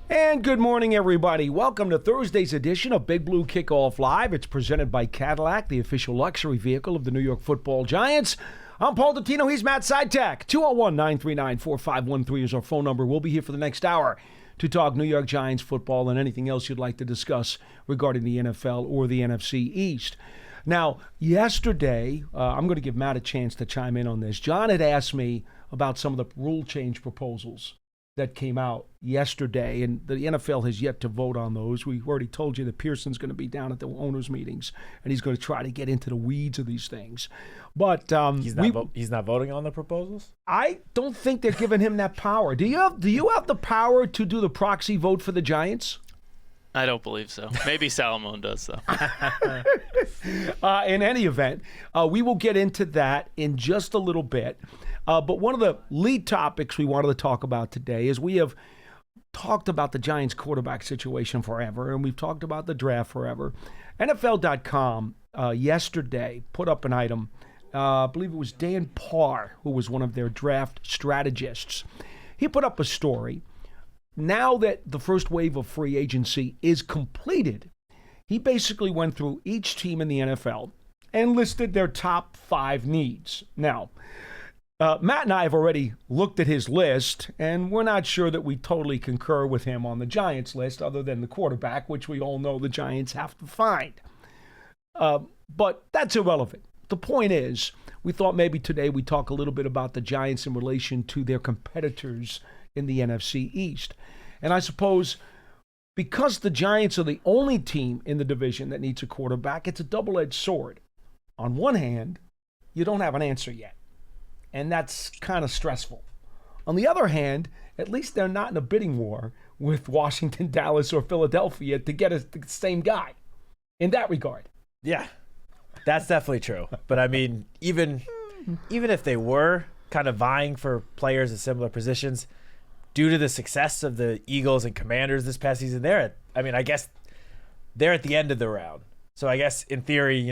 And good morning, everybody. Welcome to Thursday's edition of Big Blue Kickoff Live. It's presented by Cadillac, the official luxury vehicle of the New York Football Giants. I'm Paul Dottino. He's Matt Citak. 201-939-4513 is our phone number. We'll be here for the next hour to talk New York Giants football and anything else you'd like to discuss regarding the NFL or the NFC East. Now, yesterday, I'm going to give Matt a chance to chime in on this. John had asked me about some of the rule change proposals that came out yesterday, and the NFL has yet to vote on those. We already told you that Pearson's going to be down at the owners' meetings, and he's going to try to get into the weeds of these things. But he's not voting on the proposals? I don't think they're giving him that power. Do you have the power to do the proxy vote for the Giants? I don't believe so. Maybe Salomon does, though. In any event, we will get into that in just a little bit. But one of the lead topics we wanted to talk about today is we have talked about the Giants quarterback situation forever, and we've talked about the draft forever. NFL.com yesterday put up an item. I believe it was Dan Parr, who was one of their draft strategists. He put up a story. Now that the first wave of free agency is completed, he basically went through each team in the NFL and listed their top 5 needs. Now, Matt and I have already looked at his list, and we're not sure that we totally concur with him on the Giants list, other than the quarterback, which we all know the Giants have to find. But that's irrelevant. The point is, we thought maybe today we'd talk a little bit about the Giants in relation to their competitors in the NFC East. And I suppose because the Giants are the only team in the division that needs a quarterback, it's a double-edged sword. On one hand, you don't have an answer yet, and that's kind of stressful. On the other hand, at least they're not in a bidding war with Washington, Dallas, or Philadelphia to get the same guy in that regard. Yeah, that's definitely true. But I mean, even if they were kind of vying for players in similar positions, due to the success of the Eagles and Commanders this past season, I guess they're at the end of the round. So I guess in theory,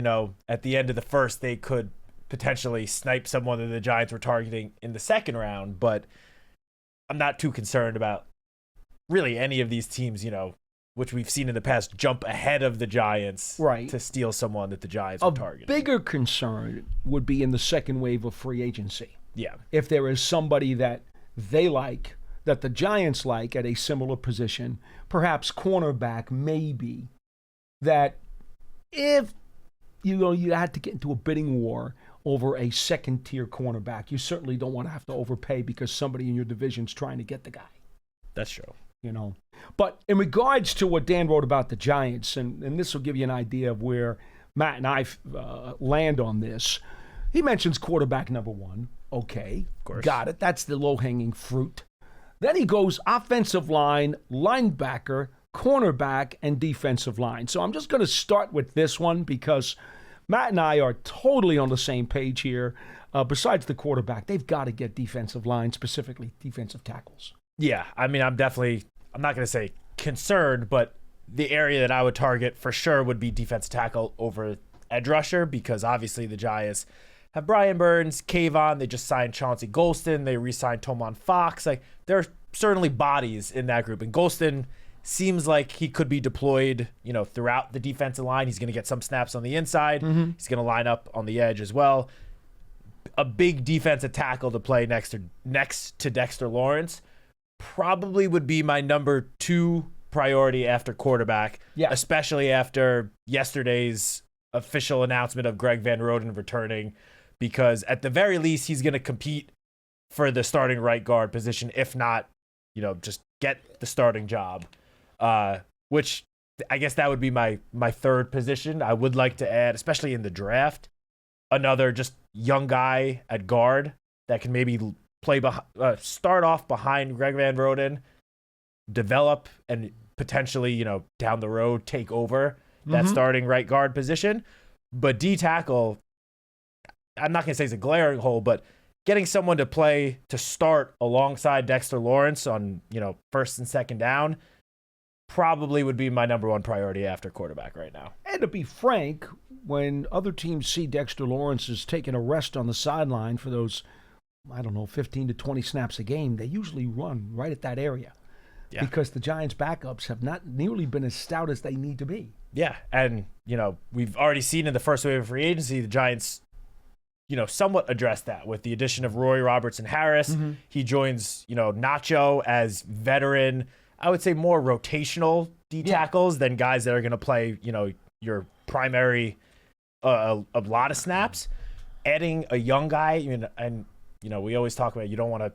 at the end of the first, they could potentially snipe someone that the Giants were targeting in the second round. But I'm not too concerned about really any of these teams, which we've seen in the past, jump ahead of the Giants to steal someone that the Giants were targeting. A bigger concern would be in the second wave of free agency. Yeah. If there is somebody that they like, that the Giants like at a similar position, perhaps cornerback maybe, that if you had to get into a bidding war over a second-tier cornerback, you certainly don't want to have to overpay because somebody in your division's trying to get the guy. That's true. But in regards to what Dan wrote about the Giants, and this will give you an idea of where Matt and I land on this, he mentions quarterback number 1. Okay, of course. Got it. That's the low-hanging fruit. Then he goes offensive line, linebacker, cornerback, and defensive line. So I'm just going to start with this one because Matt and I are totally on the same page here. Besides the quarterback, they've got to get defensive line, specifically defensive tackles. Yeah, I mean, I'm not going to say concerned, but the area that I would target for sure would be defensive tackle over edge rusher, because obviously the Giants have Brian Burns, Kayvon. They just signed Chauncey Golston. They re-signed Tomon Fox. Like, there are certainly bodies in that group. And Golston seems like he could be deployed, throughout the defensive line. He's going to get some snaps on the inside. Mm-hmm. He's going to line up on the edge as well. A big defensive tackle to play next to Dexter Lawrence probably would be my number 2 priority after quarterback, especially after yesterday's official announcement of Greg Van Roten returning, because at the very least, he's going to compete for the starting right guard position, if not, just get the starting job, which I guess that would be my third position. I would like to add, especially in the draft, another just young guy at guard that can maybe start off behind Greg Van Roten, develop, and potentially, down the road, take over that starting right guard position. But D tackle, I'm not going to say it's a glaring hole, but getting someone to start alongside Dexter Lawrence on, first and second down probably would be my number 1 priority after quarterback right now. And to be frank, when other teams see Dexter Lawrence is taking a rest on the sideline for those, 15 to 20 snaps a game, they usually run right at that area. Yeah. because the Giants' backups have not nearly been as stout as they need to be. Yeah, and we've already seen in the first wave of free agency the Giants, somewhat addressed that with the addition of Roy Robertson Harris. Mm-hmm. He joins Nacho as veteran. I would say more rotational D tackles than guys that are going to play your primary a lot of snaps. Adding a young guy, and we always talk about you don't want to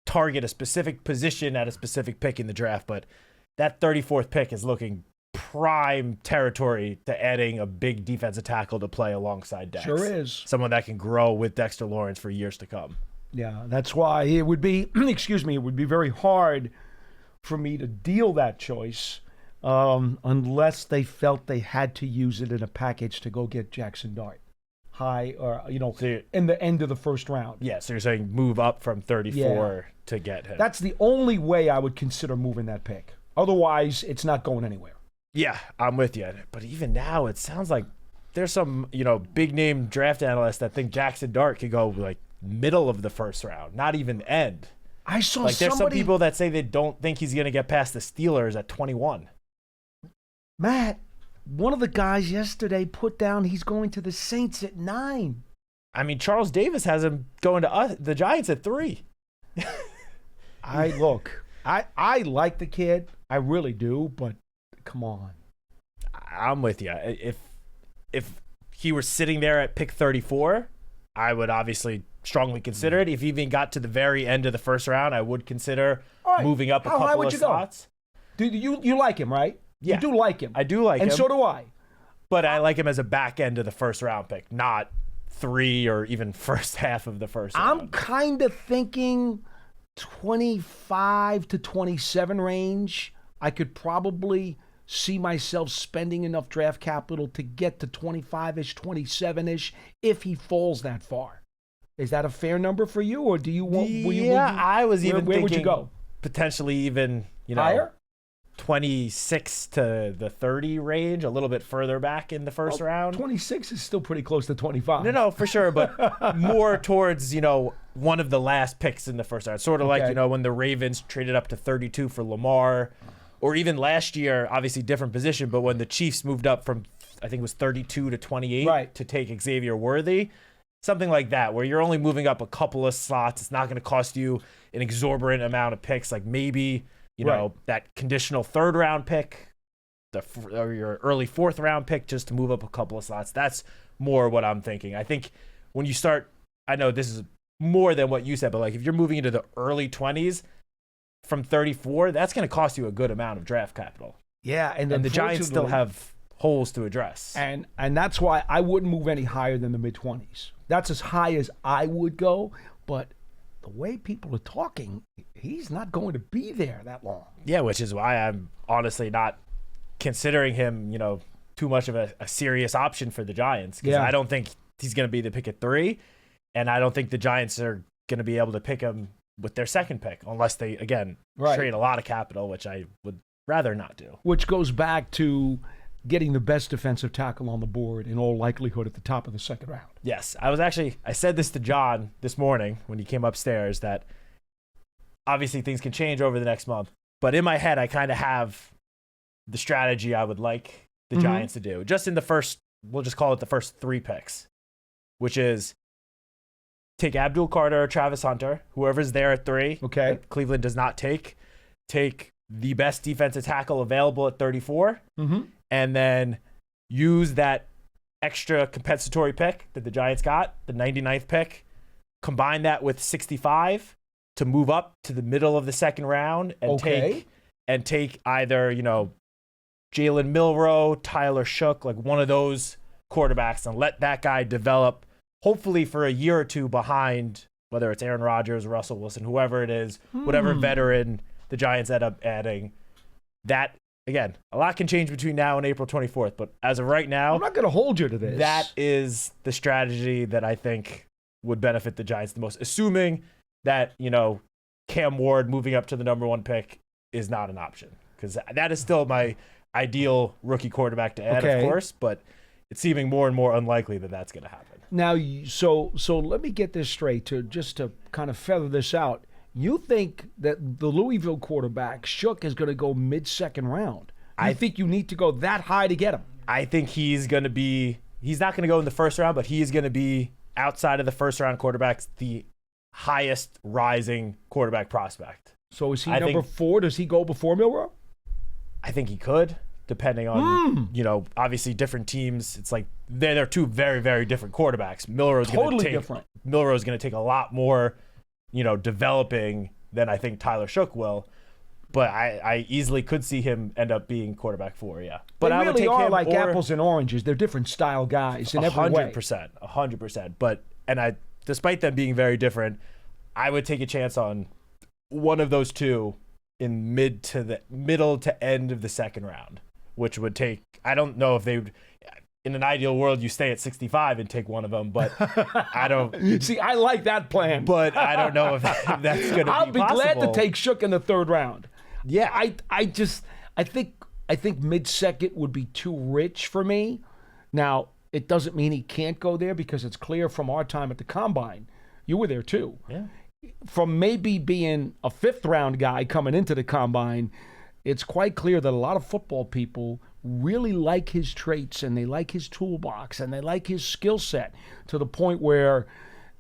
target a specific position at a specific pick in the draft, but that 34th pick is looking prime territory to adding a big defensive tackle to play alongside Dex. Sure is. Someone that can grow with Dexter Lawrence for years to come. Yeah, that's why it would be, it would be very hard for me to deal that choice unless they felt they had to use it in a package to go get Jackson Dart high or, in the end of the first round. Yeah, so you're saying move up from 34 to get him. That's the only way I would consider moving that pick. Otherwise, it's not going anywhere. Yeah, I'm with you. But even now, it sounds like there's some, big name draft analysts that think Jackson Dart could go like middle of the first round, not even end. I saw there's some people that say they don't think he's going to get past the Steelers at 21. Matt, one of the guys yesterday put down he's going to the Saints at 9. I mean, Charles Davis has him going to the Giants at 3. I like the kid. I really do, but come on. I'm with you. If he were sitting there at pick 34, I would obviously strongly consider it. If he even got to the very end of the first round, I would consider moving up a couple of slots. Do you like him, right? Yeah. You do like him. I do like him. And so do I. But I like him as a back end of the first round pick, not 3 or even first half of the first round. I'm kind of thinking 25 to 27 range. I could probably see myself spending enough draft capital to get to 25-ish, 27-ish if he falls that far. Is that a fair number for you, or do you want? I was even where thinking would you go? Potentially even Higher? 26 to the 30 range, a little bit further back in the first round. 26 is still pretty close to 25. No, for sure, but more towards one of the last picks in the first round. Sort of like when the Ravens traded up to 32 for Lamar, or even last year, obviously different position, but when the Chiefs moved up from I think it was 32 to 28 to take Xavier Worthy. Something like that, where you're only moving up a couple of slots. It's not going to cost you an exorbitant amount of picks. Like maybe, that conditional third round pick, or your early fourth round pick, just to move up a couple of slots. That's more what I'm thinking. I think when you start, I know this is more than what you said, but like if you're moving into the early 20s from 34, that's going to cost you a good amount of draft capital. Yeah, and the Giants still have holes to address. And that's why I wouldn't move any higher than the mid-20s. That's as high as I would go, but the way people are talking, he's not going to be there that long. Yeah, which is why I'm honestly not considering him, too much of a serious option for the Giants. Because I don't think he's going to be the pick at 3, and I don't think the Giants are going to be able to pick him with their second pick unless they, again, trade a lot of capital, which I would rather not do. Which goes back to getting the best defensive tackle on the board in all likelihood at the top of the second round. Yes. I said this to John this morning when he came upstairs, that obviously things can change over the next month, but in my head, I kind of have the strategy I would like the Giants to do just in the first, we'll just call it the first 3 picks, which is take Abdul Carter or Travis Hunter, whoever's there at 3. Okay. Cleveland does not take the best defensive tackle available at 34. And then use that extra compensatory pick that the Giants got, the 99th pick, combine that with 65 to move up to the middle of the second round and take either, Jalen Milroe, Tyler Shook, like one of those quarterbacks, and let that guy develop, hopefully for a year or two behind, whether it's Aaron Rodgers, Russell Wilson, whoever it is, whatever veteran the Giants end up adding. That, again, a lot can change between now and April 24th, but as of right now, I'm not going to hold you to this. That is the strategy that I think would benefit the Giants the most, assuming that, Cam Ward moving up to the number 1 pick is not an option, because that is still my ideal rookie quarterback to add, of course, but it's seeming more and more unlikely that that's going to happen. Now, so let me get this straight, to kind of feather this out. You think that the Louisville quarterback, Shook, is going to go mid-second round. I think you need to go that high to get him. I think he's not going to go in the first round, but he is going to be, outside of the first round quarterbacks, the highest rising quarterback prospect. So is he number 4? Does he go before Milroe? I think he could, depending on, obviously different teams. It's like they're two very, very different quarterbacks. Milroe's going to take a lot more, developing than I think Tyler Shook will. But I easily could see him end up being quarterback 4, yeah. But they I would really take are him like apples and oranges. They're different style guys in every way. 100%. But despite them being very different, I would take a chance on one of those two in middle to end of the second round, which would take, I don't know if they would, in an ideal world, you stay at 65 and take one of them, but I don't. See, I like that plan. But I don't know if that's going to be possible. I'll be glad to take Shook in the third round. Yeah. I think mid-second would be too rich for me. Now, it doesn't mean he can't go there because it's clear from our time at the Combine. You were there too. Yeah. From maybe being a fifth-round guy coming into the Combine, it's quite clear that a lot of football people really like his traits and they like his toolbox and they like his skill set to the point where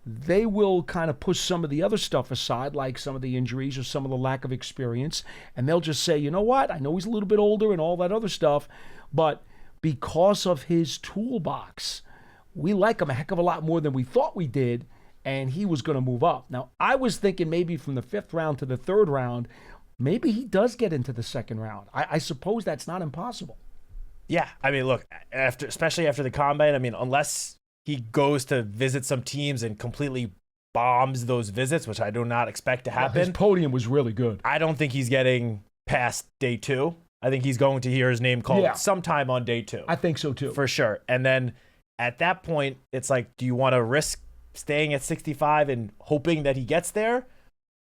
they will kind of push some of the other stuff aside, like some of the injuries or some of the lack of experience, and they'll just say, you know what, I know he's a little bit older and all that other stuff, but because of his toolbox, we like him a heck of a lot more than we thought we did, and he was going to move up. Now, I was thinking maybe from the fifth round to the third round, maybe he does get into the second round. I suppose that's not impossible. Yeah, I mean, look, especially after the Combine, I mean, unless he goes to visit some teams and completely bombs those visits, which I do not expect to happen. His podium was really good. I don't think he's getting past day 2. I think he's going to hear his name called sometime on day 2. I think so too. For sure. And then at that point, it's like, do you want to risk staying at 65 and hoping that he gets there,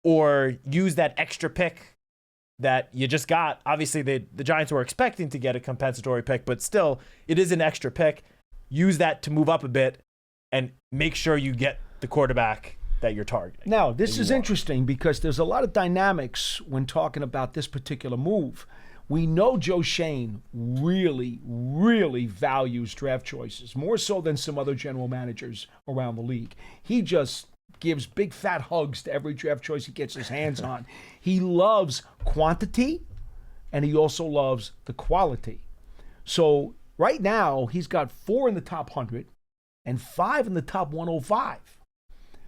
or use that extra pick that you just got? Obviously, the Giants were expecting to get a compensatory pick, but still, it is an extra pick. Use that to move up a bit and make sure you get the quarterback that you're targeting. Now, this is interesting because there's a lot of dynamics when talking about this particular move. We know Joe Shane really, really values draft choices, more so than some other general managers around the league. He just gives big fat hugs to every draft choice he gets his hands on. He loves quantity, and he also loves the quality. So right now, he's got 4 in the top 100 and 5 in the top 105.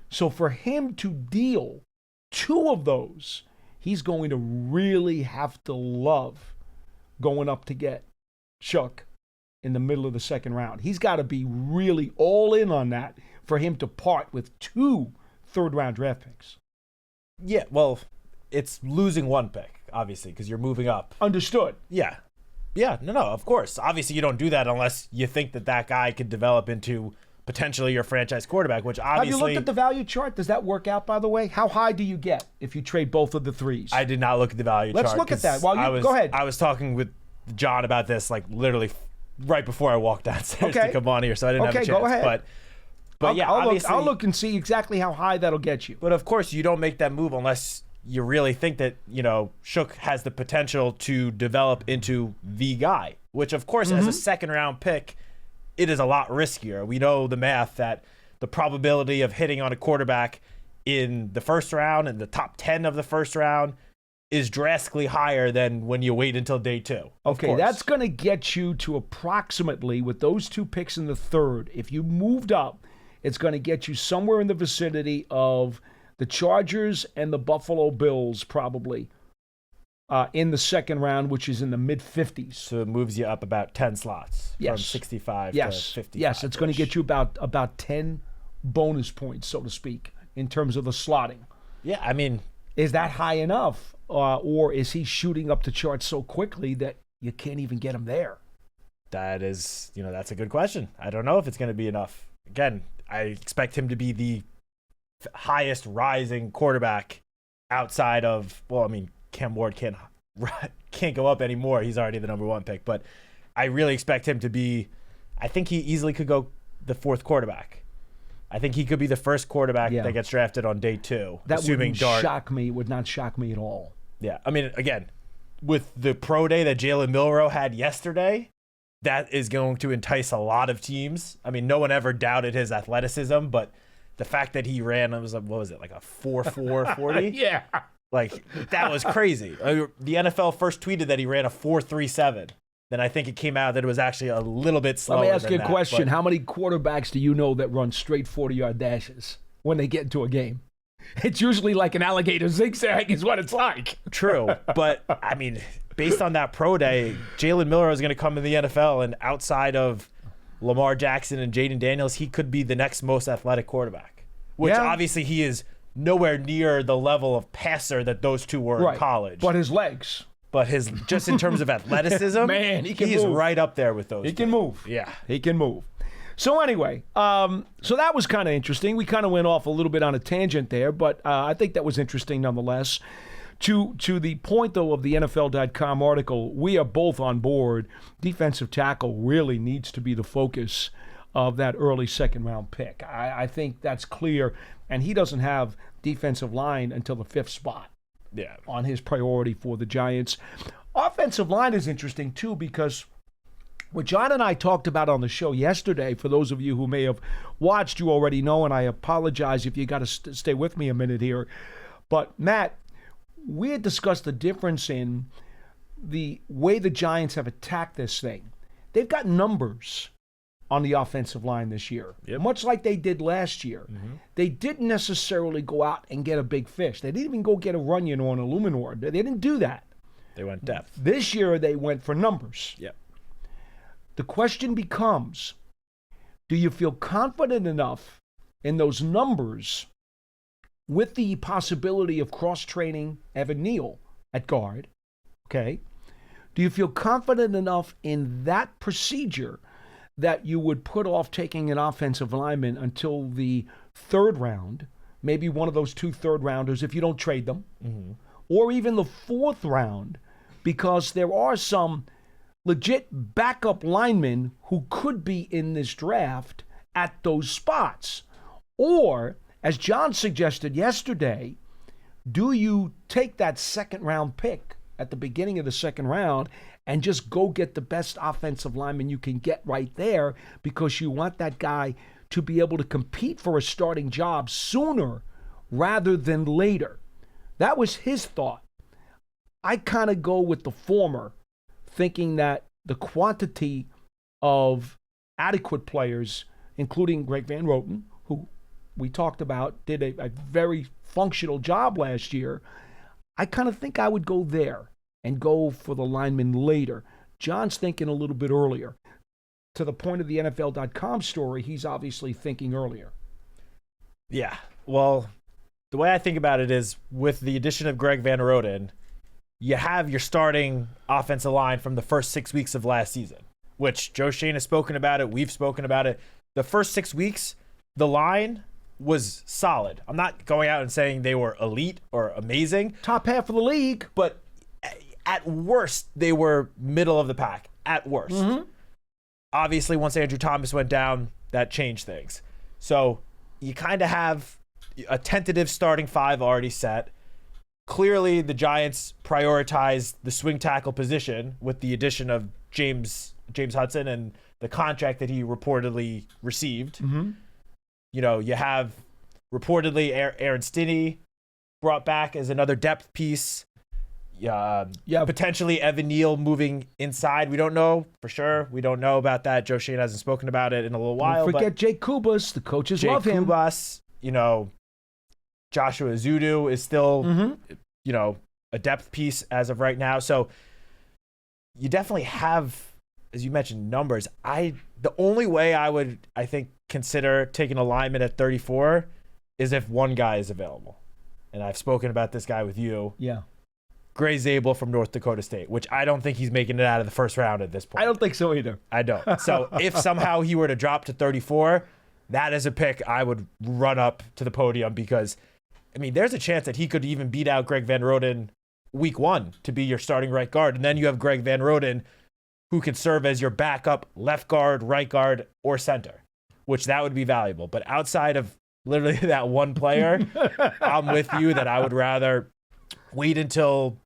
So for him to deal 2 of those, he's going to really have to love going up to get Shook in the middle of the second round. He's got to be really all in on that for him to part with 2 third-round draft picks. Yeah, well, it's losing 1 pick, obviously, because you're moving up. Understood. Yeah. Yeah, no, of course. Obviously, you don't do that unless you think that guy could develop into potentially your franchise quarterback, which obviously... Have you looked at the value chart? Does that work out, by the way? How high do you get if you trade both of the 3s? I did not look at the value chart. Let's look at that. Go ahead. I was talking with John about this, like, literally right before I walked downstairs to come on here, so I didn't have a chance. Go ahead. But yeah, obviously... I'll look and see exactly how high that'll get you. But of course, you don't make that move unless you really think that, Shook has the potential to develop into the guy, which, of course, as a second-round pick, it is a lot riskier. We know the math that the probability of hitting on a quarterback in the first round and the top 10 of the first round is drastically higher than when you wait until day 2. Okay, that's going to get you to approximately, with those 2 picks in the third, if you moved up, it's going to get you somewhere in the vicinity of the Chargers and the Buffalo Bills, probably, in the second round, which is in the mid-50s. So it moves you up about 10 slots from 65 to 55. Yes, it's going to get you about 10 bonus points, so to speak, in terms of the slotting. Yeah, I mean... Is that high enough, or is he shooting up the charts so quickly that you can't even get him there? That is, that's a good question. I don't know if it's going to be enough. Again, I expect him to be the highest rising quarterback outside of, Cam Ward can't go up anymore. He's already the number 1 pick. But I really expect him to be, I think he easily could go the 4th quarterback. I think he could be the first quarterback that gets drafted on day 2. That assuming wouldn't Dart. shock me. It would not shock me at all. Yeah, I mean, again, with the pro day that Jalen Milroe had yesterday, that is going to entice a lot of teams. I mean, no one ever doubted his athleticism, but the fact that he ran, it was what was it, like a 4.4 40? Yeah. Like, that was crazy. The NFL first tweeted that he ran a 4.37. Then I think it came out that it was actually a little bit slower. Let me ask than you a that, question. but- How many quarterbacks do you know that run straight 40-yard dashes when they get into a game? It's usually like an alligator zigzag is what it's like. True, but I mean, based on that pro day, Jalen Milroe is going to come in the NFL, and outside of Lamar Jackson and Jaden Daniels, he could be the next most athletic quarterback, which obviously he is nowhere near the level of passer that those two were in college. But his legs. But his, just in terms of athleticism, Man, he's right up there with those. He can move. Yeah. He can move. So anyway, so that was kind of interesting. We kind of went off a little bit on a tangent there, but I think that was interesting nonetheless. To the point, though, of the NFL.com article, we are both on board. Defensive tackle really needs to be the focus of that early second-round pick. I think that's clear, and he doesn't have defensive line until the 5th spot on his priority for the Giants. Offensive line is interesting, too, because what John and I talked about on the show yesterday, for those of you who may have watched, you already know, and I apologize if you got to stay with me a minute here. But, Matt, we had discussed the difference in the way the Giants have attacked this thing. They've got numbers on the offensive line this year, much like they did last year. Mm-hmm. They didn't necessarily go out and get a big fish. They didn't even go get a Runyon or an Illuminor. They didn't do that. They went depth. This year, they went for numbers. Yep. The question becomes, do you feel confident enough in those numbers with the possibility of cross-training Evan Neal at guard, okay? Do you feel confident enough in that procedure that you would put off taking an offensive lineman until the 3rd round, maybe one of those 2 third-rounders if you don't trade them, or even the 4th round, because there are some legit backup linemen who could be in this draft at those spots? Or, as John suggested yesterday, do you take that 2nd-round pick at the beginning of the 2nd round and just go get the best offensive lineman you can get right there because you want that guy to be able to compete for a starting job sooner rather than later? That was his thought. I kind of go with the former, thinking that the quantity of adequate players, including Greg Van Roten, who we talked about, did a very functional job last year, I kind of think I would go there and go for the lineman later. John's thinking a little bit earlier. To the point of the NFL.com story, he's obviously thinking earlier. Yeah. Well, the way I think about it is with the addition of Greg Van Roten, you have your starting offensive line from the first 6 weeks of last season, which Joe Shane has spoken about it. We've spoken about it. The first 6 weeks, the line was solid. I'm not going out and saying they were elite or amazing. Top half of the league. But at worst, they were middle of the pack. At worst. Mm-hmm. Obviously, once Andrew Thomas went down, that changed things. So you kind of have a tentative starting 5 already set. Clearly, the Giants prioritized the swing tackle position with the addition of James Hudson and the contract that he reportedly received. Mm-hmm. You know, you have reportedly Aaron Stinney brought back as another depth piece. Potentially Evan Neal moving inside. We don't know for sure. We don't know about that. Joe Shane hasn't spoken about it in a little while. Don't forget Jake Kubas. The coaches love him. Kubas, you know, Joshua Zudu is still, you know, a depth piece as of right now. So you definitely have, as you mentioned, numbers. The only way I think, consider taking a lineman at 34 is if one guy is available. And I've spoken about this guy with you. Yeah. Gray Zabel from North Dakota State, which I don't think he's making it out of the first round at this point. I don't think so either. I don't. So if somehow he were to drop to 34, that is a pick I would run up to the podium because, I mean, there's a chance that he could even beat out Greg Van Roten week 1 to be your starting right guard. And then you have Greg Van Roten who can serve as your backup left guard, right guard, or center, which that would be valuable. But outside of literally that one player, I'm with you that I would rather wait until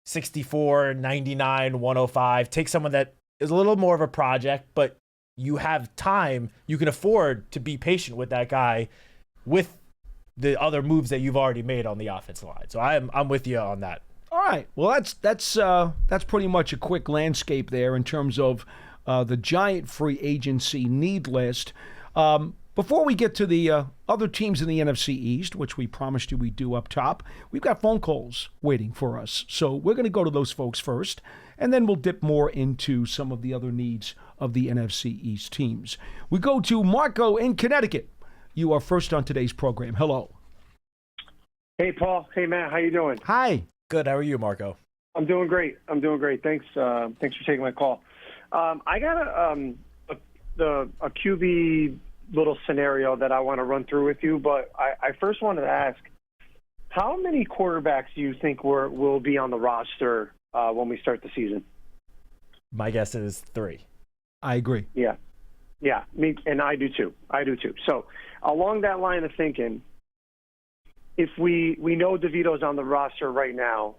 64, 99, 105. Take someone that is a little more of a project, but you have time. You can afford to be patient with that guy with the other moves that you've already made on the offensive line. So I'm with you on that. All right. Well, that's pretty much a quick landscape there in terms of the Giant free agency need list. Before we get to the other teams in the NFC East, which we promised you we'd do up top, we've got phone calls waiting for us. So we're going to go to those folks first, and then we'll dip more into some of the other needs of the NFC East teams. We go to Marco in Connecticut. You are first on today's program. Hello. Hey, Paul. Hey, Matt. How you doing? Hi. Good. How are you, Marco? I'm doing great. Thanks for taking my call. I got a QB little scenario that I want to run through with you, but I first wanted to ask, how many quarterbacks do you think will be on the roster when we start the season? My guess is 3. I agree. Yeah, me, and I do too. So along that line of thinking, if we know DeVito's on the roster right now,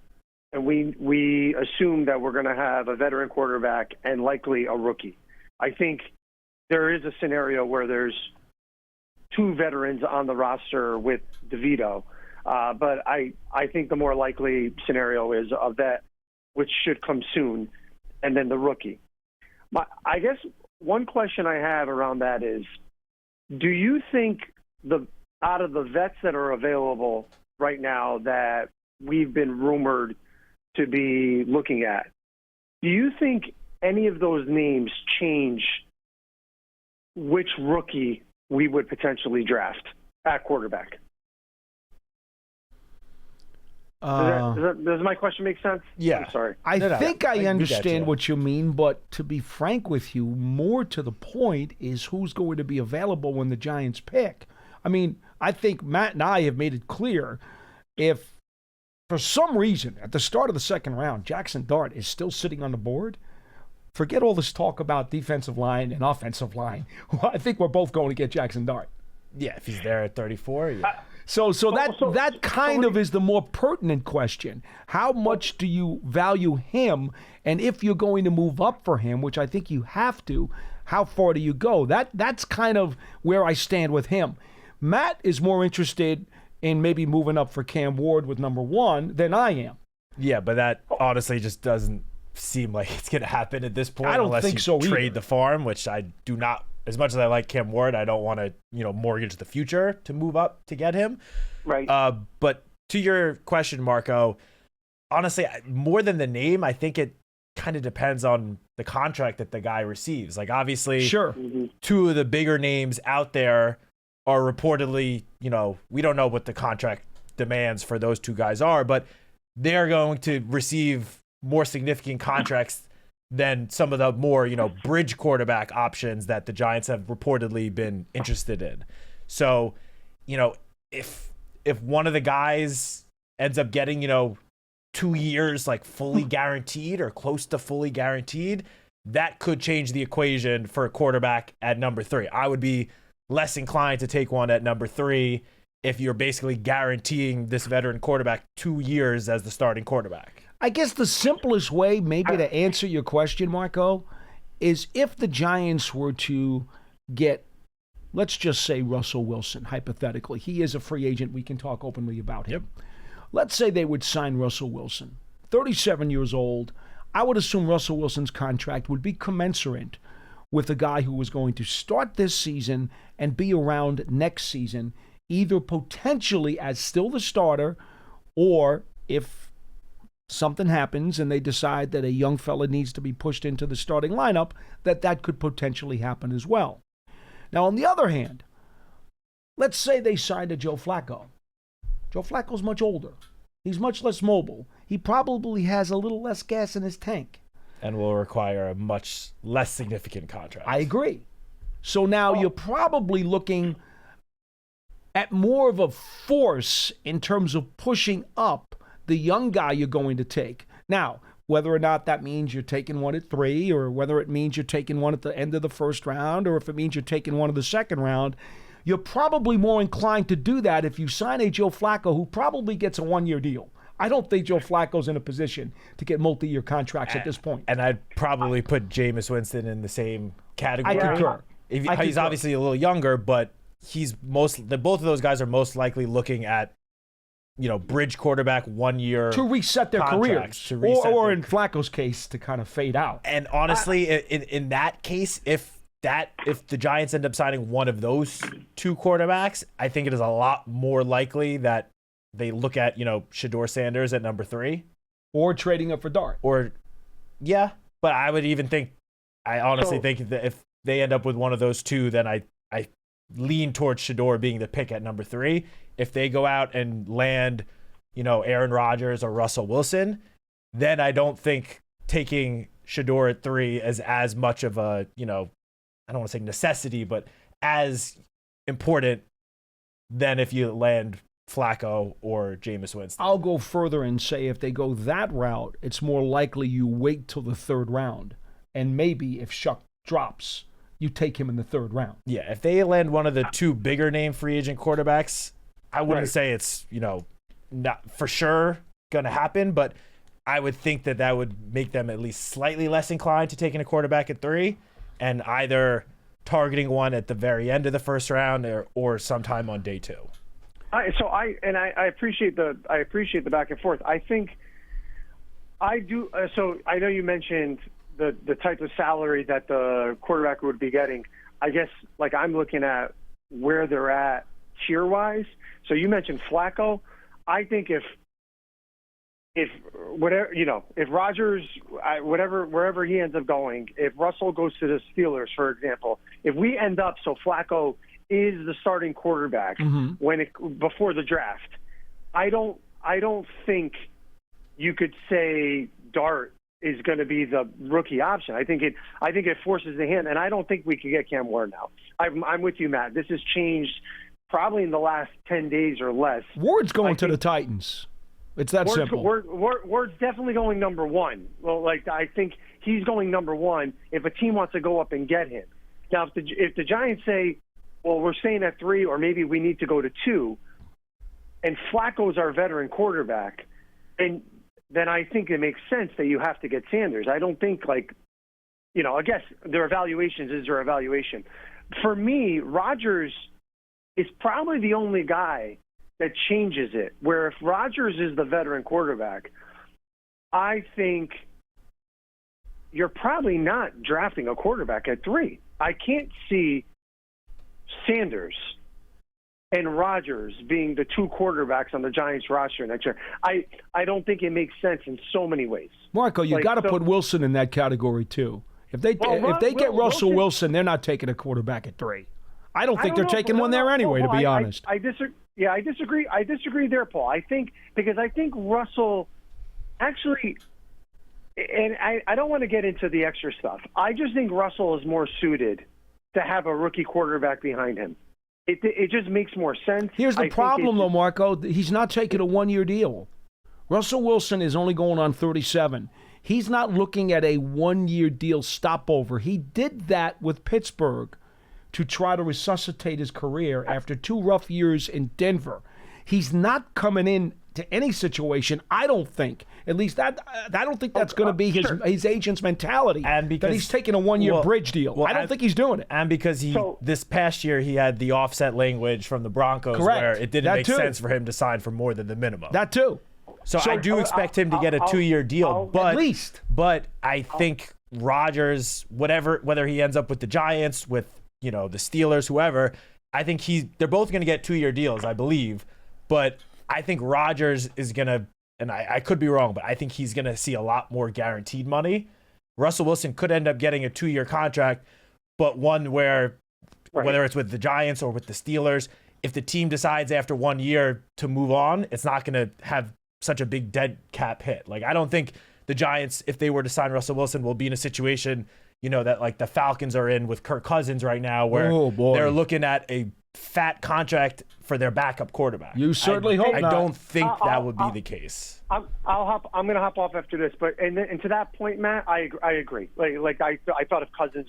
and we assume that we're going to have a veteran quarterback and likely a rookie, I think there is a scenario where there's 2 veterans on the roster with DeVito. But I think the more likely scenario is a vet, which should come soon, and then the rookie. I guess one question I have around that is, do you think out of the vets that are available right now that we've been rumored to be looking at, do you think any of those names change which rookie we would potentially draft at quarterback? Does my question make sense? Yeah. I'm sorry. I think I understand you. what you mean, but to be frank with you, more to the point is who's going to be available when the Giants pick. I mean, I think Matt and I have made it clear, if for some reason at the start of the second round, Jackson Dart is still sitting on the board, forget all this talk about defensive line and offensive line. I think we're both going to get Jackson Dart. Yeah, if he's there at 34, yeah. So that kind of is the more pertinent question. How much do you value him? And if you're going to move up for him, which I think you have to, how far do you go? That's kind of where I stand with him. Matt is more interested in maybe moving up for Cam Ward with number 1 than I am. Yeah, but that honestly just doesn't seem like it's going to happen at this point. I don't unless think you so trade either. the farm, which I do not. As much as I like Cam Ward, I don't want to, mortgage the future to move up to get him. Right. But to your question, Marco, honestly, more than the name, I think it kind of depends on the contract that the guy receives. Like, obviously, Sure. 2 of the bigger names out there are reportedly, we don't know what the contract demands for those 2 guys are, but they're going to receive more significant contracts than some of the more, bridge quarterback options that the Giants have reportedly been interested in. So, if one of the guys ends up getting, 2 years like fully guaranteed or close to fully guaranteed, that could change the equation for a quarterback at number 3. I would be less inclined to take one at number 3 if you're basically guaranteeing this veteran quarterback 2 years as the starting quarterback. I guess the simplest way maybe to answer your question, Marco, is if the Giants were to get, let's just say Russell Wilson, hypothetically. He is a free agent. We can talk openly about him. Yep. Let's say they would sign Russell Wilson, 37 years old. I would assume Russell Wilson's contract would be commensurate with a guy who was going to start this season and be around next season, either potentially as still the starter, or if something happens and they decide that a young fella needs to be pushed into the starting lineup, that could potentially happen as well. Now, on the other hand, let's say they signed a Joe Flacco. Joe Flacco's much older. He's much less mobile. He probably has a little less gas in his tank. And will require a much less significant contract. I agree. So now you're probably looking at more of a force in terms of pushing up the young guy you're going to take. Now, whether or not that means you're taking one at 3 or whether it means you're taking one at the end of the first round or if it means you're taking one of the second round, you're probably more inclined to do that if you sign a Joe Flacco who probably gets a 1-year deal. I don't think Joe Flacco's in a position to get multi-year contracts at this point. And I'd probably put Jameis Winston in the same category. I concur. He's obviously a little younger, but both of those guys are most likely looking at, bridge quarterback 1 year to reset their careers, or in Flacco's case, to kind of fade out. And honestly, in that case, if the Giants end up signing one of those two quarterbacks, I think it is a lot more likely that they look at, Shedeur Sanders at number 3. Or trading up for Dart. But I would even think, I honestly think that if they end up with one of those two, then I lean towards Shedeur being the pick at number 3. If they go out and land, Aaron Rodgers or Russell Wilson, then I don't think taking Shedeur at 3 is as much of a, I don't want to say necessity, but as important than if you land Flacco or Jameis Winston. I'll go further and say if they go that route, it's more likely you wait till the 3rd round. And maybe if Shuck drops, you take him in the 3rd round. Yeah, if they land one of the 2 bigger name free agent quarterbacks, I wouldn't say it's, not for sure going to happen, but I would think that would make them at least slightly less inclined to taking a quarterback at 3 and either targeting one at the very end of the first round or sometime on day 2. I appreciate the back and forth. I think I do. So I know you mentioned the type of salary that the quarterback would be getting. I guess I'm looking at where they're at tier wise. So you mentioned Flacco. I think if Rodgers, wherever he ends up going, if Russell goes to the Steelers, for example, if we end up so Flacco is the starting quarterback before the draft, I don't think you could say Dart is going to be the rookie option. I think it forces the hand, and I don't think we could get Cam Ward now. I'm with you, Matt. This has changed probably in the last 10 days or less. Ward's going to the Titans. It's that simple. Ward's definitely going number 1. Well, I think he's going number 1 if a team wants to go up and get him. Now, if the Giants say, well, we're staying at 3, or maybe we need to go to 2, and Flacco's our veteran quarterback, and then I think it makes sense that you have to get Sanders. I don't think I guess their evaluations is their evaluation. For me, Rodgers is probably the only guy that changes it, where if Rodgers is the veteran quarterback, I think you're probably not drafting a quarterback at 3. I can't see Sanders and Rodgers being the 2 quarterbacks on the Giants roster next year. I don't think it makes sense in so many ways. Marco, you got to put Wilson in that category too. If they get Russell Wilson, they're not taking a quarterback at 3. I don't think they're taking one there anyway, to be honest. I disagree. Yeah, I disagree. I disagree there, Paul. I think Russell actually, and I don't want to get into the extra stuff. I just think Russell is more suited to have a rookie quarterback behind him. It just makes more sense. Here's the problem, though, Marco. He's not taking a 1-year deal. Russell Wilson is only going on 37. He's not looking at a 1-year deal stopover. He did that with Pittsburgh to try to resuscitate his career after 2 rough years in Denver. He's not coming in to any situation, I don't think. At least I don't think that's going to be his agent's mentality. And because that he's taking a 1-year bridge deal. I don't think he's doing it. And because this past year he had the offset language from the Broncos, where it didn't make sense for him to sign for more than the minimum. That too. So I do expect him to get a 2-year deal, but at least. But I think Rodgers, whether he ends up with the Giants, with the Steelers, whoever, I think they're both going to get 2-year deals, I believe. But I think Rodgers is going to, and I could be wrong, but I think he's going to see a lot more guaranteed money. Russell Wilson could end up getting a 2-year contract, but one where, whether it's with the Giants or with the Steelers, if the team decides after 1 year to move on, it's not going to have such a big dead cap hit. I don't think the Giants, if they were to sign Russell Wilson, will be in a situation, that the Falcons are in with Kirk Cousins right now, where they're looking at a fat contract for their backup quarterback. You certainly hope I not. don't think that would be the case. I'm going to hop off after this, but and to that point, Matt, I agree. Like I thought of Cousins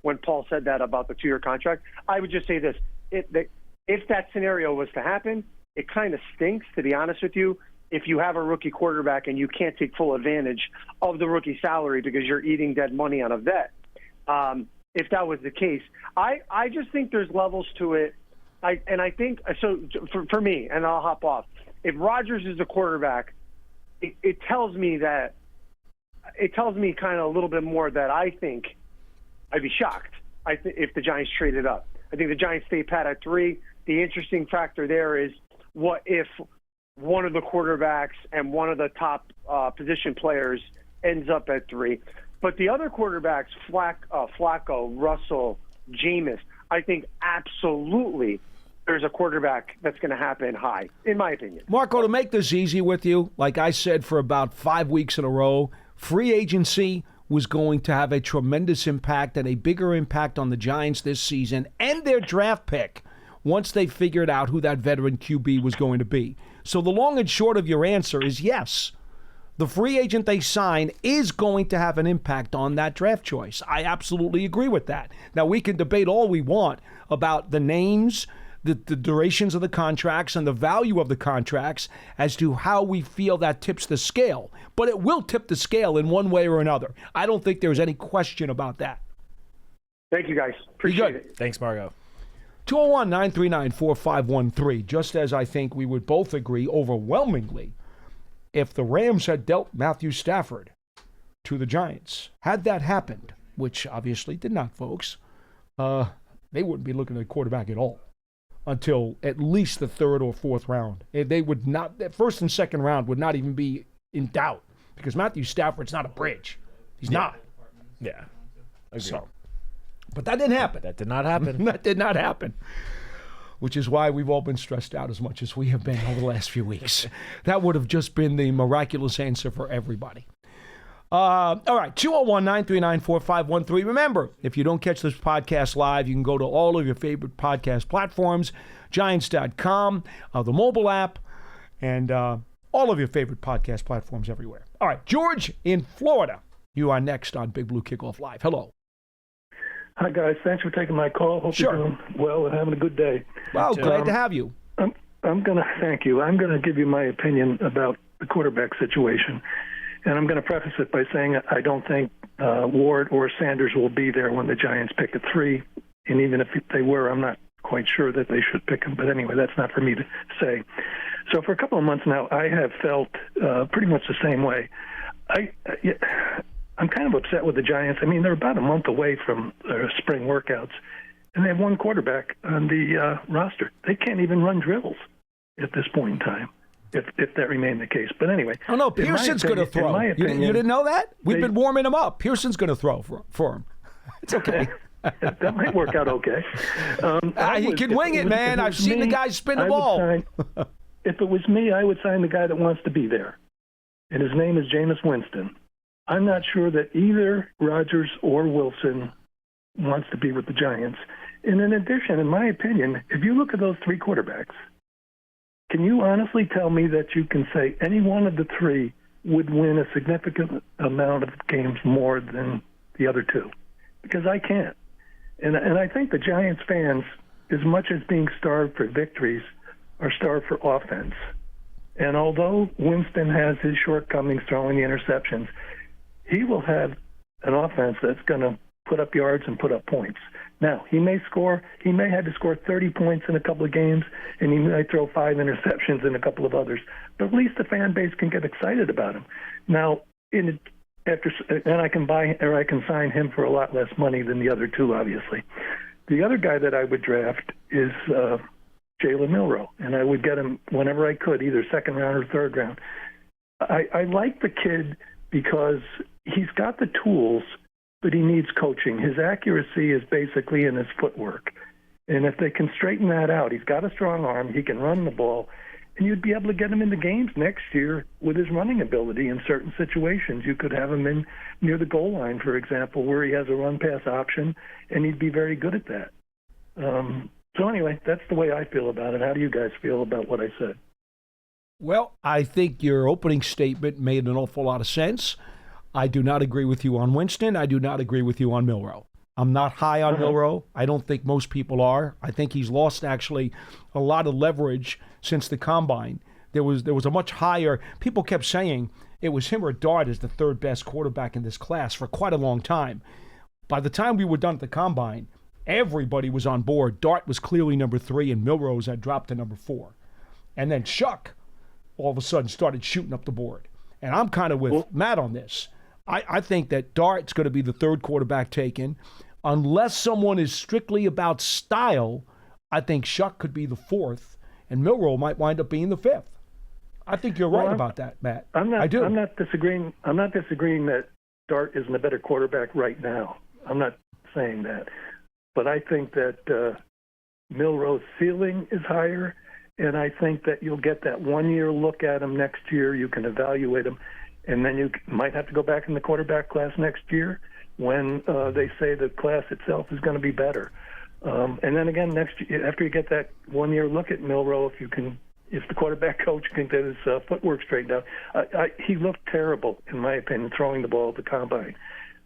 when Paul said that about the 2-year contract. I would just say this: if that scenario was to happen, it kind of stinks, to be honest with you. If you have a rookie quarterback and you can't take full advantage of the rookie salary because you're eating dead money on a vet, if that was the case, I just think there's levels to it. I think so for me, and I'll hop off. If Rodgers is the quarterback, it tells me kind of a little bit more that I think I'd be shocked. If the Giants traded up, I think the Giants stay pat at 3. The interesting factor there is what if one of the quarterbacks and one of the top position players ends up at 3. But the other quarterbacks, Flacco, Russell, Jameis, I think absolutely there's a quarterback that's going to happen high, in my opinion. Marco, to make this easy with you, like I said for about 5 weeks in a row, free agency was going to have a tremendous impact and a bigger impact on the Giants this season and their draft pick once they figured out who that veteran QB was going to be. So the long and short of your answer is yes. The free agent they sign is going to have an impact on that draft choice. I absolutely agree with that. Now, we can debate all we want about the names, the durations of the contracts, and the value of the contracts as to how we feel that tips the scale. But it will tip the scale in one way or another. I don't think there's any question about that. Thank you, guys. Appreciate it. Thanks, Margo. 201-939-4513. Just as I think we would both agree overwhelmingly, if the Rams had dealt Matthew Stafford to the Giants, had that happened, which obviously did not, folks, they wouldn't be looking at a quarterback at all until at least the 3rd or 4th round. They would not, the 1st and 2nd round would not even be in doubt because Matthew Stafford's not a bridge. He's not. Yeah. So, but that didn't happen. That did not happen. That did not happen. Which is why we've all been stressed out as much as we have been over the last few weeks. That would have just been the miraculous answer for everybody. All right, 201-939-4513. Remember, if you don't catch this podcast live, you can go to all of your favorite podcast platforms, Giants.com, the mobile app, and all of your favorite podcast platforms everywhere. All right, George in Florida, you are next on Big Blue Kickoff Live. Hello. Hi, guys. Thanks for taking my call. Hope you're doing well and having a good day. Well, glad to have you. I'm going to thank you. I'm going to give you my opinion about the quarterback situation. And I'm going to preface it by saying I don't think Ward or Sanders will be there when the Giants pick at 3. And even if they were, I'm not quite sure that they should pick him. But anyway, that's not for me to say. So for a couple of months now, I have felt pretty much the same way. I'm kind of upset with the Giants. I mean, they're about a month away from their spring workouts, and they have one quarterback on the roster. They can't even run drills at this point in time, if that remained the case. But anyway. Oh, no, Pearson's going to throw. You didn't know that? We've been warming him up. Pearson's going to throw for him. It's okay. That might work out okay. He can wing it, man. I've seen the guy spin the ball. If it was me, I would sign the guy that wants to be there, and his name is Jameis Winston. I'm not sure that either Rodgers or Wilson wants to be with the Giants. And in addition, in my opinion, if you look at those 3 quarterbacks, can you honestly tell me that you can say any one of the 3 would win a significant amount of games more than the other 2? Because I can't. And I think the Giants fans, as much as being starved for victories, are starved for offense. And although Winston has his shortcomings throwing the interceptions, he will have an offense that's going to put up yards and put up points. Now, he may have to score 30 points in a couple of games, and he may throw 5 interceptions in a couple of others. But at least the fan base can get excited about him. Now, and I can sign him for a lot less money than the other 2, obviously. The other guy that I would draft is Jalen Milroe, and I would get him whenever I could, either 2nd round or 3rd round. I like the kid because he's got the tools, but he needs coaching. His accuracy is basically in his footwork. And if they can straighten that out, he's got a strong arm, he can run the ball, and you'd be able to get him into games next year with his running ability in certain situations. You could have him in near the goal line, for example, where he has a run-pass option, and he'd be very good at that. So anyway, that's the way I feel about it. How do you guys feel about what I said? Well, I think your opening statement made an awful lot of sense. I do not agree with you on Winston. I do not agree with you on Milroe. I'm not high on Milroe. I don't think most people are. I think he's lost actually a lot of leverage since the combine. There was a much higher. People kept saying it was him or Dart as the third best quarterback in this class for quite a long time. By the time we were done at the combine, everybody was on board. Dart was clearly number 3, and Milroe had dropped to number 4. And then Shuck all of a sudden started shooting up the board. And I'm kind of with Matt on this. I think that Dart's going to be the third quarterback taken. Unless someone is strictly about style, I think Shuck could be the 4th, and Milroe might wind up being the 5th. I think you're right about that, Matt. I do. I'm not disagreeing that Dart isn't a better quarterback right now. I'm not saying that. But I think that Milroe's ceiling is higher, and I think that you'll get that 1-year look at him next year. You can evaluate him, and then you might have to go back in the quarterback class next year when they say the class itself is going to be better. And then again, next year, after you get that 1-year look at Milroe, if the quarterback coach can get his footwork straightened out, he looked terrible, in my opinion, throwing the ball at the combine.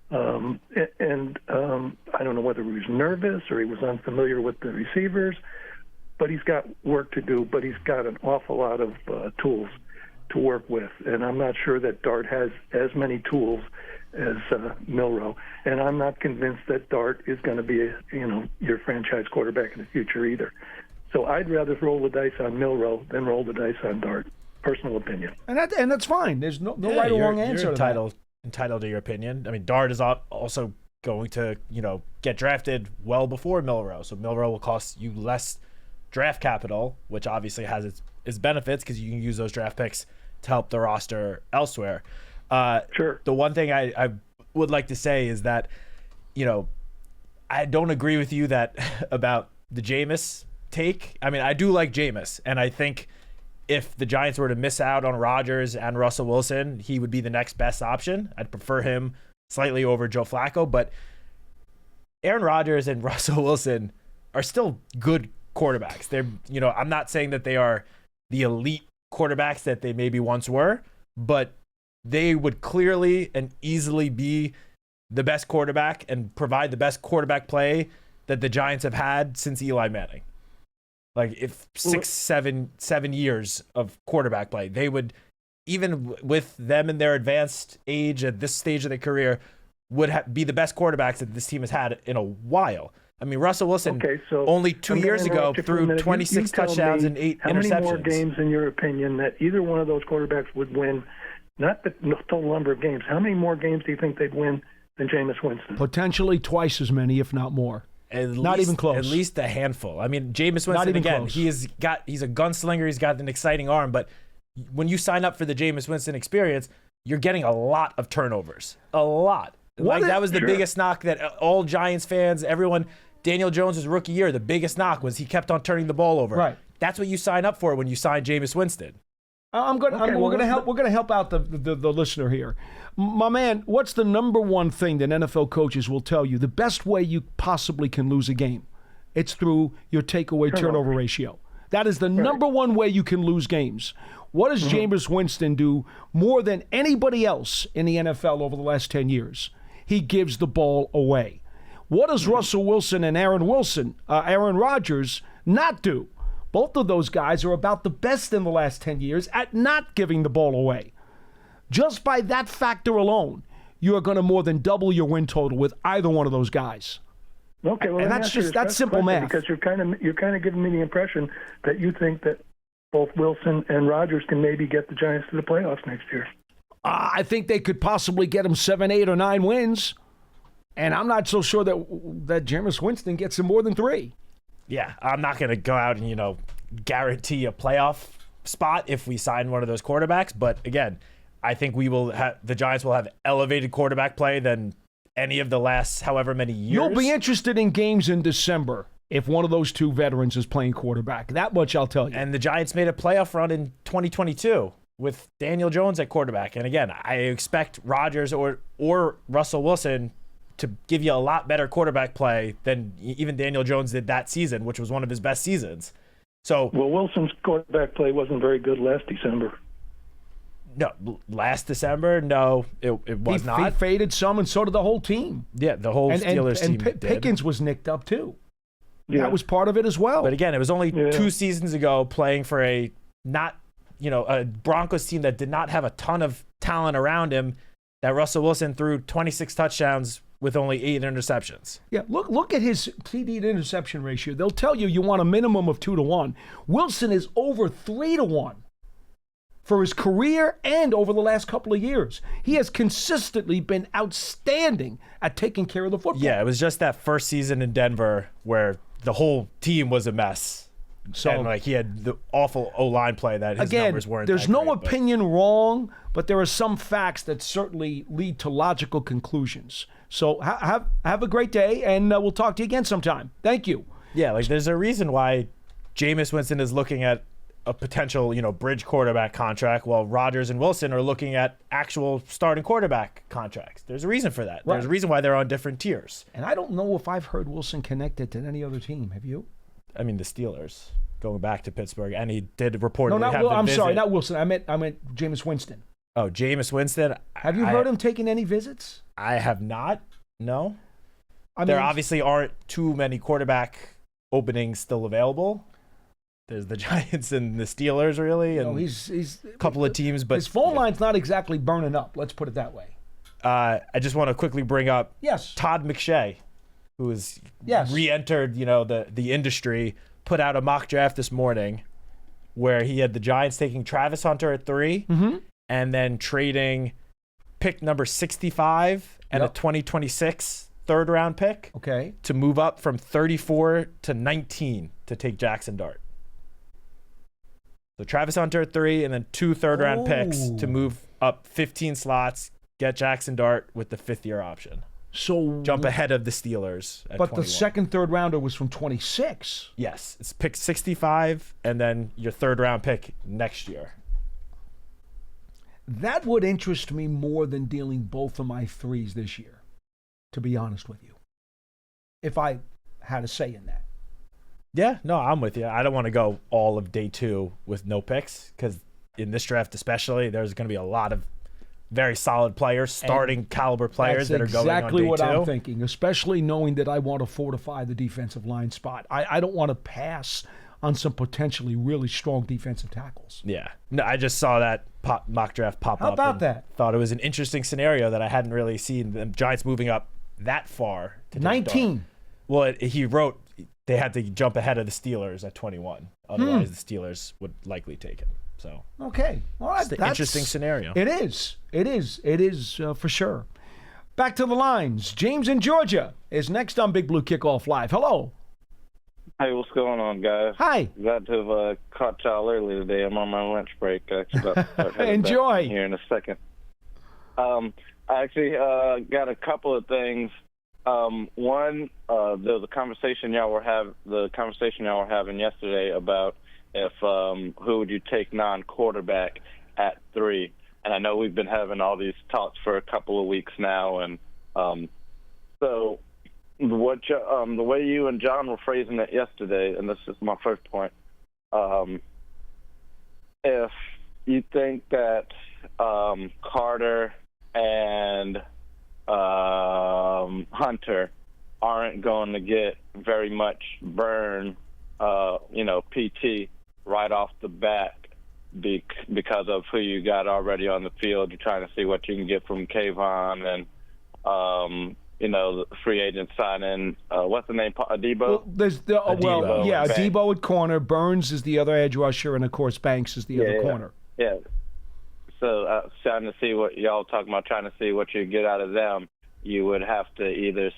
And I don't know whether he was nervous or he was unfamiliar with the receivers, but he's got work to do, but he's got an awful lot of tools to work with. And I'm not sure that Dart has as many tools as Milroe. And I'm not convinced that Dart is going to be your franchise quarterback in the future either. So I'd rather roll the dice on Milroe than roll the dice on Dart. Personal opinion. And that's fine. There's no right or wrong answer you're to that. Entitled to your opinion. I mean, Dart is also going to, get drafted well before Milroe. So Milroe will cost you less draft capital, which obviously has its benefits because you can use those draft picks to help the roster elsewhere. Sure. The one thing I would like to say is that, I don't agree with you about the Jameis take. I mean, I do like Jameis, and I think if the Giants were to miss out on Rodgers and Russell Wilson, he would be the next best option. I'd prefer him slightly over Joe Flacco, but Aaron Rodgers and Russell Wilson are still good quarterbacks. They're, I'm not saying that they are the elite quarterbacks that they maybe once were, but they would clearly and easily be the best quarterback and provide the best quarterback play that the Giants have had since Eli Manning. Like if 7 years of quarterback play, they would, even with them in their advanced age at this stage of their career, would be the best quarterbacks that this team has had in a while. I mean, Russell Wilson only 2 years ago threw 26 touchdowns and 8 interceptions. How many more games, in your opinion, that either one of those quarterbacks would win? Not the total number of games. How many more games do you think they'd win than Jameis Winston? Potentially twice as many, if not more. Not even close. At least a handful. I mean, Jameis Winston, again, close. He's a gunslinger. He's got an exciting arm. But when you sign up for the Jameis Winston experience, you're getting a lot of turnovers. A lot. That was the biggest knock that all Giants fans, everyone, Daniel Jones' rookie year, the biggest knock was he kept on turning the ball over. Right. That's what you sign up for when you sign Jameis Winston. We're gonna help out the listener here. My man, what's the number one thing that NFL coaches will tell you? The best way you possibly can lose a game, it's through your takeaway turnover ratio. That is the number one way you can lose games. What does Jameis Winston do more than anybody else in the NFL over the last 10 years? He gives the ball away. What does Russell Wilson and Aaron Rodgers not do? Both of those guys are about the best in the last 10 years at not giving the ball away. Just by that factor alone, you are going to more than double your win total with either one of those guys. Okay, well, and that's simple math. Because you're kind of giving me the impression that you think that both Wilson and Rodgers can maybe get the Giants to the playoffs next year. I think they could possibly get them 7, 8, or 9 wins, and I'm not so sure that Jameis Winston gets them more than 3. Yeah, I'm not going to go out and, guarantee a playoff spot if we sign one of those quarterbacks. But again, I think the Giants will have elevated quarterback play than any of the last however many years. You'll be interested in games in December if one of those two veterans is playing quarterback. That much I'll tell you. And the Giants made a playoff run in 2022 with Daniel Jones at quarterback. And again, I expect Rodgers or Russell Wilson to give you a lot better quarterback play than even Daniel Jones did that season, which was one of his best seasons. So, Well, Wilson's quarterback play wasn't very good last December. no, last December, no, it was He not. faded some, and so did the whole team. Yeah, the whole Steelers team did. Pickens was nicked up too. Yeah. That was part of it as well. But again, it was only 2 seasons ago playing for a Broncos team that did not have a ton of talent around him, that Russell Wilson threw 26 touchdowns with only 8 interceptions. Yeah, look at his TD to interception ratio. They'll tell you want a minimum of 2-1. Wilson is over 3-1 for his career and over the last couple of years. He has consistently been outstanding at taking care of the football. Yeah, it was just that first season in Denver where the whole team was a mess. So, and he had the awful O-line play that his again, numbers weren't. there's that no great, but- opinion wrong, but there are some facts that certainly lead to logical conclusions. So have a great day, and we'll talk to you again sometime. Thank you. Yeah, there's a reason why Jameis Winston is looking at a potential, bridge quarterback contract, while Rodgers and Wilson are looking at actual starting quarterback contracts. There's a reason for that. Right. There's a reason why they're on different tiers. And I don't know if I've heard Wilson connected to any other team. Have you? I mean, the Steelers going back to Pittsburgh, and he did reportedly No, not have the I'm visit. sorry, not Wilson. I meant Jameis Winston. Oh, Jameis Winston. Have you heard him taking any visits? I have not. No. I There mean, obviously aren't too many quarterback openings still available. There's the Giants and the Steelers, really, and he's a couple of teams. But his phone line's not exactly burning up. Let's put it that way. I just want to quickly bring up Yes. Todd McShay, who has Yes. re-entered, the industry, put out a mock draft this morning where he had the Giants taking Travis Hunter at 3 and then trading pick number 65 and a 2026 third-round pick Okay. to move up from 34 to 19 to take Jackson Dart. So Travis Hunter at 3 and then 2 third-round picks to move up 15 slots, get Jackson Dart with the 5th-year option. So Jump ahead of the Steelers at But 21. the second, third rounder was from 26. Yes, it's pick 65 and then your third-round pick next year. That would interest me more than dealing both of my 3s this year, to be honest with you, if I had a say in that. Yeah, no, I'm with you. I don't want to go all of day 2 with no picks because in this draft especially, there's going to be a lot of very solid players, starting caliber players that are going on exactly day what 2. I'm thinking, especially knowing that I want to fortify the defensive line spot. I don't want to pass on some potentially really strong defensive tackles. Yeah. No, I just saw that mock draft pop How up. about and that? Thought it was an interesting scenario that I hadn't really seen. The Giants moving up that far to take 19. Dart. Well, he wrote they had to jump ahead of the Steelers at 21. Otherwise, the Steelers would likely take him. So, Okay. Well, it's an interesting scenario. It is. It is for sure. Back to the lines. James in Georgia is next on Big Blue Kickoff Live. Hello. Hey, what's going on, guys? Hi. Glad to have caught y'all early today. I'm on my lunch break. Actually, Enjoy. Here in a second. I actually got a couple of things. One, there was a conversation y'all were having yesterday about if who would you take non-quarterback at 3, and I know we've been having all these talks for a couple of weeks now, and so the way you and John were phrasing it yesterday, and this is my first point, if you think that Carter and Hunter aren't going to get very much burn, PT right off the bat because of who you got already on the field. You're trying to see what you can get from Kayvon and, the free agent signing. What's the name? Adebo? Well, Adebo at corner. Burns is the other edge rusher, and of course Banks is the other corner. Yeah. So trying to see what y'all talking about, trying to see what you get out of them. You would have to either,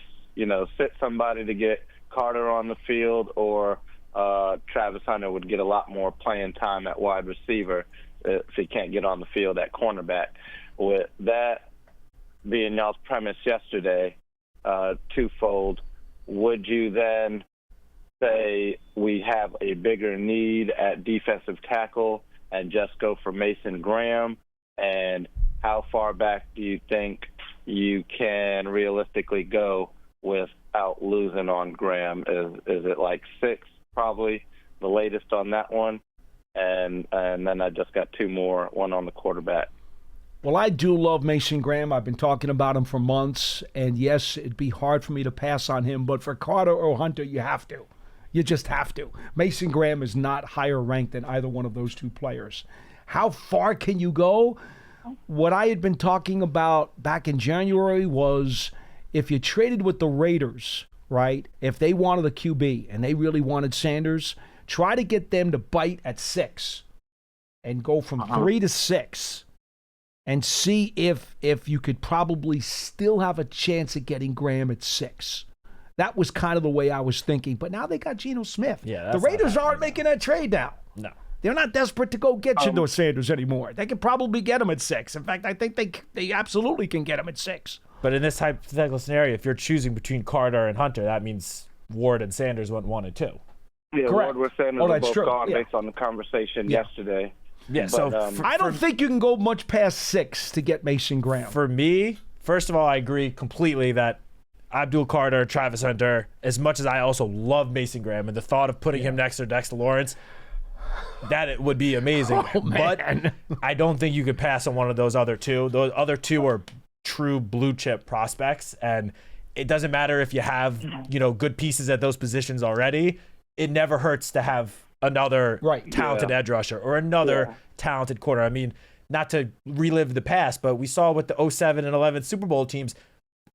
sit somebody to get Carter on the field, or Travis Hunter would get a lot more playing time at wide receiver if he can't get on the field at cornerback. With that being y'all's premise yesterday, twofold, would you then say we have a bigger need at defensive tackle and just go for Mason Graham? And how far back do you think you can realistically go without losing on Graham. Is it like 6, probably the latest on that one? And then I just got 2 more, one on the quarterback. Well, I do love Mason Graham. I've been talking about him for months, and yes, it'd be hard for me to pass on him, but for Carter or Hunter, you have to. You just have to. Mason Graham is not higher ranked than either one of those 2 players. How far can you go? What I had been talking about back in January was if you traded with the Raiders, right, if they wanted a QB and they really wanted Sanders, try to get them to bite at 6 and go from 3 to 6. And see if you could probably still have a chance at getting Graham at 6. That was kind of the way I was thinking. But now they got Geno Smith. Yeah, the Raiders aren't making that trade now. No. They're not desperate to go get Geno Sanders anymore. They could probably get him at 6. In fact, I think they absolutely can get him at 6. But in this hypothetical scenario, if you're choosing between Carter and Hunter, that means Ward and Sanders went 1 and 2. Yeah, Correct. Ward was Sanders Oh, are that's both true. gone Yeah. based on the conversation yesterday. Yeah, But, so I don't think you can go much past 6 to get Mason Graham. for me, first of all, I agree completely that Abdul Carter, Travis Hunter, as much as I also love Mason Graham and the thought of putting him next to Dexter Lawrence, that it would be amazing. Oh, man. But I don't think you could pass on one of those other 2. Those other 2 are true blue chip prospects, and it doesn't matter if you have, good pieces at those positions already. It never hurts to have another talented edge rusher or another talented corner. I mean, not to relive the past, but we saw with the 07 and 11 Super Bowl teams,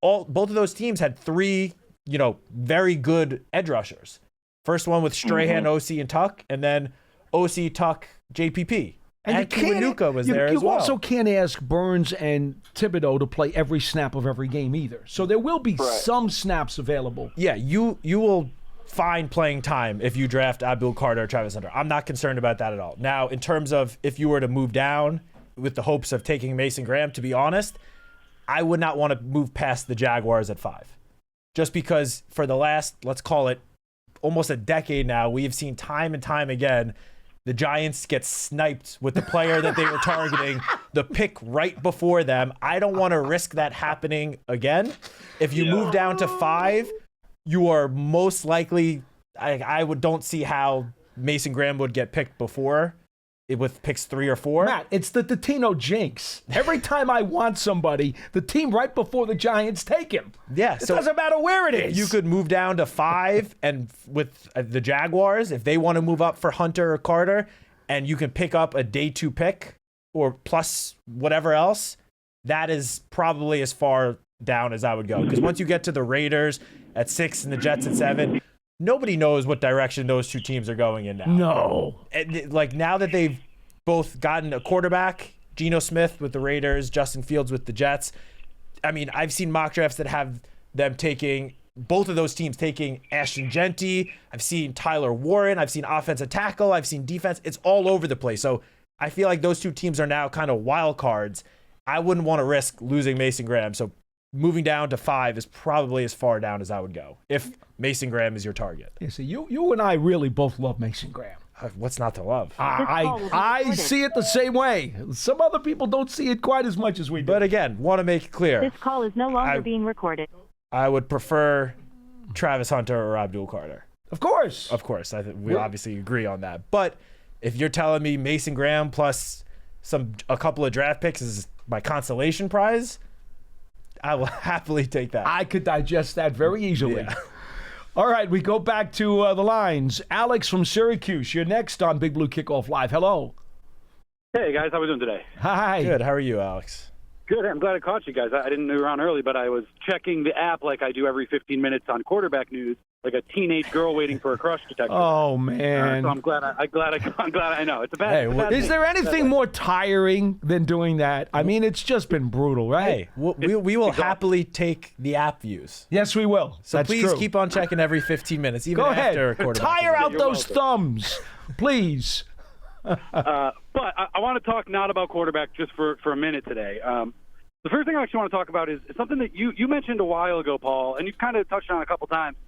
both of those teams had 3, very good edge rushers. First one with Strahan, OC, and Tuck, and then OC, Tuck, JPP. And Kiwanuka was there as well. You also can't ask Burns and Thibodeau to play every snap of every game either. So there will be some snaps available. Yeah, you will find playing time if you draft Abdul Carter or Travis Hunter. I'm not concerned about that at all. Now, in terms of if you were to move down with the hopes of taking Mason Graham, to be honest, I would not want to move past the Jaguars at 5. Just because for the last, let's call it, almost a decade now, we have seen time and time again the Giants get sniped with the player that they were targeting, the pick right before them. I don't want to risk that happening again. If you move down to 5, you are most likely, don't see how Mason Graham would get picked before with picks 3 or 4. Matt, it's the Dottino jinx. Every time I want somebody, the team right before the Giants take him. Yeah. It doesn't matter where it is. You could move down to 5, and with the Jaguars, if they want to move up for Hunter or Carter, and you can pick up a day 2 pick or plus whatever else, that is probably as far down as I would go. Because once you get to the Raiders at 6 and the Jets at 7, nobody knows what direction those 2 teams are going in now. No. And, now that they've both gotten a quarterback, Geno Smith with the Raiders, Justin Fields with the Jets, I mean, I've seen mock drafts that have them taking, both of those teams taking Ashton Genty. I've seen Tyler Warren. I've seen offensive tackle. I've seen defense. It's all over the place. So I feel like those 2 teams are now kind of wild cards. I wouldn't want to risk losing Mason Graham. So moving down to 5 is probably as far down as I would go if Mason Graham is your target. Yeah, so you and I really both love Mason Graham. What's not to love? I see it the same way. Some other people don't see it quite as much as we do. But again, want to make it clear. This call is no longer being recorded. I would prefer Travis Hunter or Abdul Carter. Of course. Of course. We obviously agree on that. But if you're telling me Mason Graham plus a couple of draft picks is my consolation prize, I will happily take that. I could digest that very easily. Yeah. All right, we go back to the lines. Alex from Syracuse, you're next on Big Blue Kickoff Live. Hello. Hey, guys. How are we doing today? Hi. Good. How are you, Alex? Good. I'm glad I caught you guys. I didn't know you were on early, but I was checking the app like I do every 15 minutes on quarterback news, like a teenage girl waiting for a crush detector. Oh, man. So I'm glad I know. It's a bad, Hey, it's a bad Is thing. there anything more tiring than doing that? I mean, it's just been brutal, right? Hey, we will happily take the app views. Yes, we will. So That's please true. keep on checking every 15 minutes, even Go after ahead. quarterback. Tire out You're those welcome. thumbs, please. But I want to talk not about quarterback just for a minute today. The first thing I actually want to talk about is something that you mentioned a while ago, Paul, and you've kind of touched on a couple times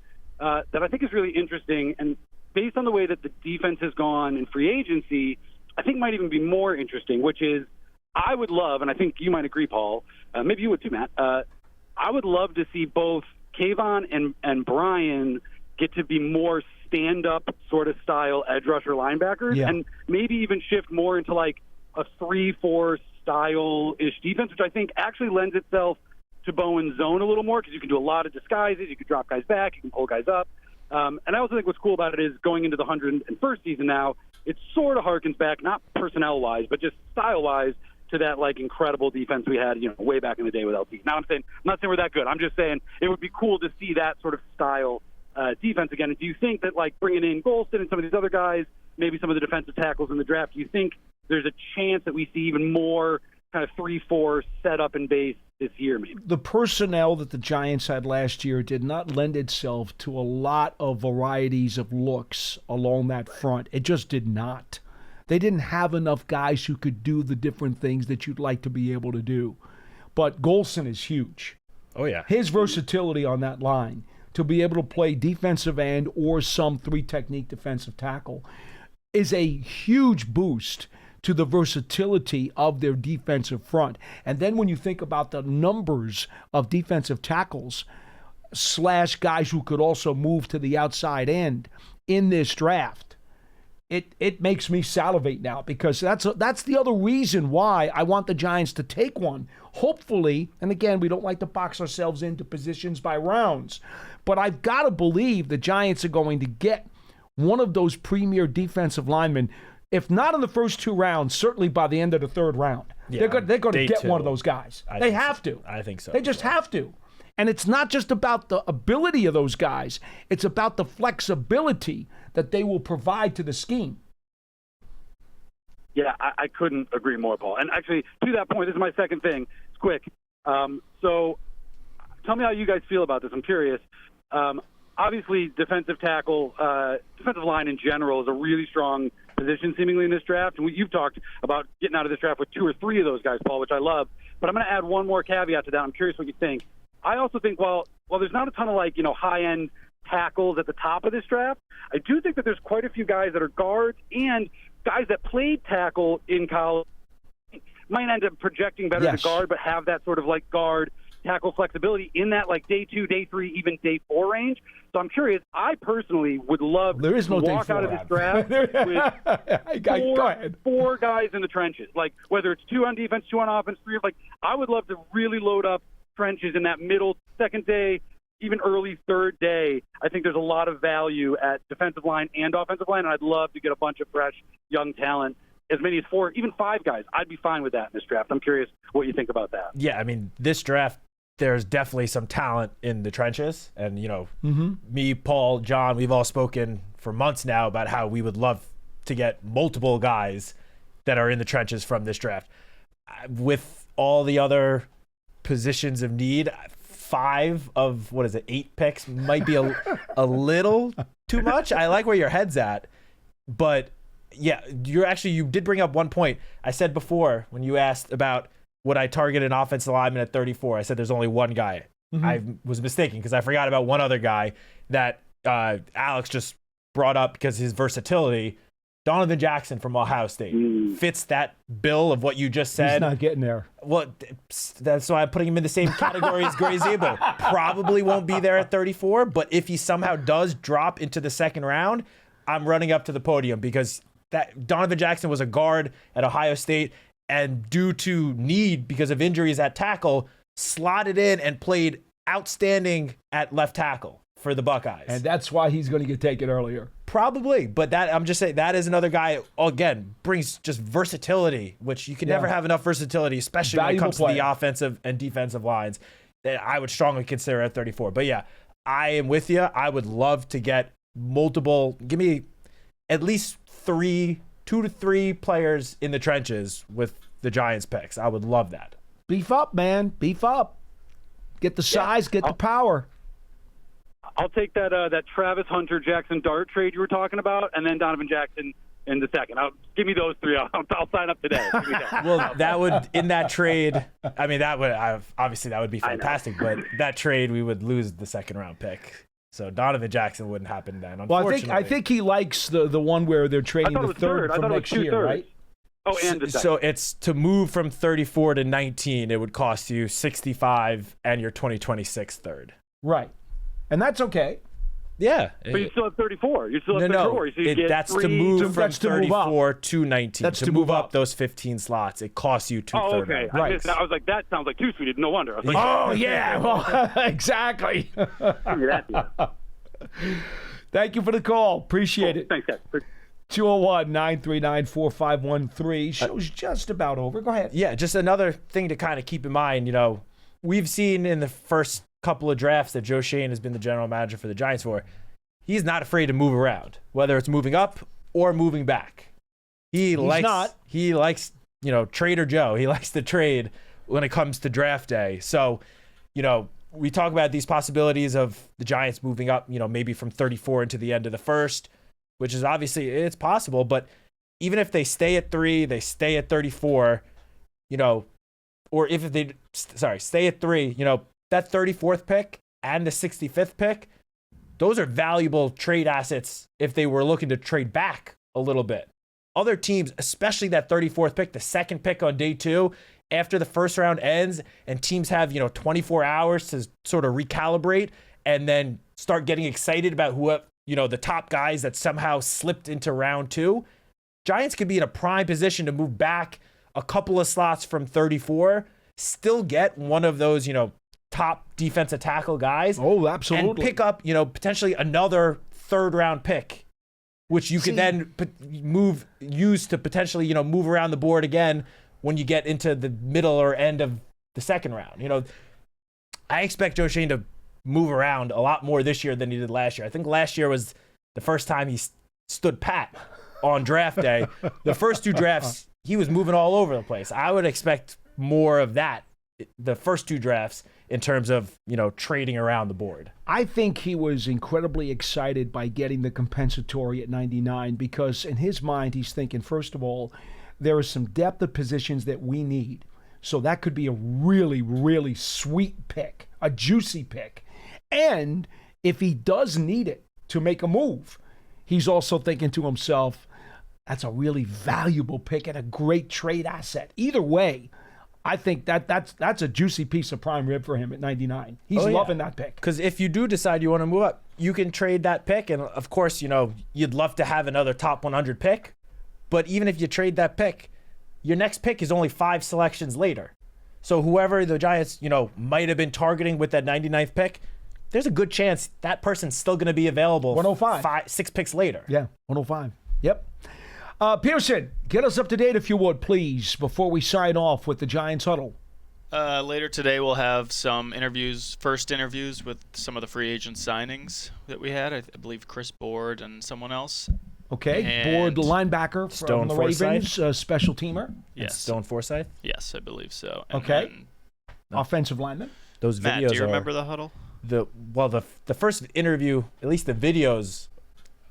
that I think is really interesting. And based on the way that the defense has gone in free agency, I think might even be more interesting, which is I would love, and I think you might agree, Paul, maybe you would too, Matt, I would love to see both Kayvon and Brian get to be more stand-up sort of style edge rusher linebackers, and maybe even shift more into like a 3-4 style-ish defense, which I think actually lends itself to Bowen's zone a little more because you can do a lot of disguises. You can drop guys back. You can pull guys up. And I also think what's cool about it is going into the 101st season now, it sort of harkens back, not personnel-wise, but just style-wise, to that like incredible defense we had, way back in the day with LT. Now I'm not saying we're that good. I'm just saying it would be cool to see that sort of style defense again. And do you think that like bringing in Golston and some of these other guys, maybe some of the defensive tackles in the draft, do you think there's a chance that we see even more kind of 3-4 set up and base this year maybe? The personnel that the Giants had last year did not lend itself to a lot of varieties of looks along that front. It just did not. They didn't have enough guys who could do the different things that you'd like to be able to do. But Golson is huge. Oh, yeah. His versatility on that line to be able to play defensive end or some three-technique defensive tackle is a huge boost to the versatility of their defensive front. And then when you think about the numbers of defensive tackles / guys who could also move to the outside end in this draft, it makes me salivate now, because that's the other reason why I want the Giants to take one. Hopefully, and again, we don't like to box ourselves into positions by rounds, but I've got to believe the Giants are going to get one of those premier defensive linemen, if not in the first 2 rounds, certainly by the end of the 3rd round. Yeah, they're going to get 2. one of those guys. They have to. I think so. They just have to. And it's not just about the ability of those guys. It's about the flexibility that they will provide to the scheme. Yeah, I couldn't agree more, Paul. And actually, to that point, this is my second thing. It's quick. So tell me how you guys feel about this. I'm curious. Obviously, defensive tackle, defensive line in general is a really strong position seemingly in this draft. And you've talked about getting out of this draft with 2 or 3 of those guys, Paul, which I love. But I'm going to add one more caveat to that. I'm curious what you think. I also think while there's not a ton of high-end tackles at the top of this draft, I do think that there's quite a few guys that are guards and guys that played tackle in college might end up projecting better to guard, but have that sort of guard tackle flexibility in that day 2, day 3, even day 4 range. So I'm curious. I personally would love to walk out of this draft with 4 guys in the trenches, whether it's 2 on defense, 2 on offense, 3. I would love to really load up trenches in that middle 2nd day, even early 3rd day. I think there's a lot of value at defensive line and offensive line, and I'd love to get a bunch of fresh young talent, as many as 4, even 5 guys. I'd be fine with that in this draft. I'm curious what you think about that. Yeah, I mean, this draft, there's definitely some talent in the trenches. And, me, Paul, John, we've all spoken for months now about how we would love to get multiple guys that are in the trenches from this draft. With all the other positions of need, 5 of 8 picks might be a little too much. I like where your head's at, but yeah, you did bring up one point. I said before when you asked about would I target an offensive lineman at 34, I said there's only one guy. I was mistaken because I forgot about one other guy that Alex just brought up because his versatility. Donovan Jackson from Ohio State fits that bill of what you just said. He's not getting there. Well, that's why I'm putting him in the same category as Gray Zebo. Probably won't be there at 34, but if he somehow does drop into the 2nd round, I'm running up to the podium because that Donovan Jackson was a guard at Ohio State, and due to need because of injuries at tackle, slotted in and played outstanding at left tackle for the Buckeyes. And that's why he's going to get taken earlier. Probably, but I'm just saying that is another guy, again, brings just versatility, which you can never have enough versatility, especially when it comes to the offensive and defensive lines, that I would strongly consider at 34. But yeah, I am with you. I would love to get give me at least 2 to 3 players in the trenches with the Giants picks. I would love that. Beef up, man. Beef up. Get the size, get the power. I'll take that Travis Hunter Jackson Dart trade you were talking about, and then Donovan Jackson in the 2nd. Give me those 3. I'll sign up today. Well, that would in that trade. I mean, that would be fantastic. But that trade, we would lose the 2nd round pick. So Donovan Jackson wouldn't happen then. Well, I think he likes the one where they're trading the 3rd from next year, right? Oh, and the second. So it's to move from 34 to 19, it would cost you 65 and your 2026 third. Right. And that's okay. Yeah. But you still have 34. You still have 34. So you get that's three, to move from that's to move 34 to 19. That's to move up those 15 slots. It costs you 2 Oh, third okay. round. Right. I missed that. I was like, that sounds like too sweet. No wonder. I was like, Oh, yeah. Well, exactly. Thank you for the call. Appreciate it. Thanks, guys. 201-939-4513. Show's just about over. Go ahead. Yeah, just another thing to kind of keep in mind, we've seen in the first couple of drafts that Joe Schoen has been the general manager for the Giants for. He's not afraid to move around, whether it's moving up or moving back. He likes Trader Joe. He likes to trade when it comes to draft day. So, we talk about these possibilities of the Giants moving up, maybe from 34 into the end of the first, which is obviously it's possible. But even if they stay at 3, they stay at 34, or if they stay at 3, that 34th pick and the 65th pick, those are valuable trade assets if they were looking to trade back a little bit. Other teams, especially that 34th pick, the second pick on day 2, after the first round ends and teams have, 24 hours to sort of recalibrate and then start getting excited about the top guys that somehow slipped into round 2, Giants could be in a prime position to move back a couple of slots from 34, still get one of those, top defensive tackle guys. Oh, absolutely. And pick up, potentially another third round pick, which you could then use to potentially, move around the board again when you get into the middle or end of the second round. I expect Joe Schoen to move around a lot more this year than he did last year. I think last year was the first time he stood pat on draft day. The first 2 drafts, he was moving all over the place. I would expect more of that the first 2 drafts in terms of, trading around the board. I think he was incredibly excited by getting the compensatory at 99 because in his mind, he's thinking, first of all, there is some depth of positions that we need. So that could be a really, really sweet pick, a juicy pick. And if he does need it to make a move, he's also thinking to himself, that's a really valuable pick and a great trade asset. Either way, I think that's a juicy piece of prime rib for him at 99. He's loving that pick. Because if you do decide you want to move up, you can trade that pick. And of course, you'd love to have another top 100 pick. But even if you trade that pick, your next pick is only 5 selections later. So whoever the Giants, might have been targeting with that 99th pick, there's a good chance that person's still going to be available 105. 6 picks later. Yeah, 105. Yep. Pearson, get us up to date if you would, please, before we sign off with the Giants Huddle. Later today, we'll have some first interviews with some of the free agent signings that we had. I believe Chris Board and someone else. Okay, And Board, the linebacker from the Ravens, special teamer. Yes. Stone Forsythe. Yes, I believe so. And Okay. then, Offensive lineman. Those videos Matt, do you remember the huddle? the first interview, at least the videos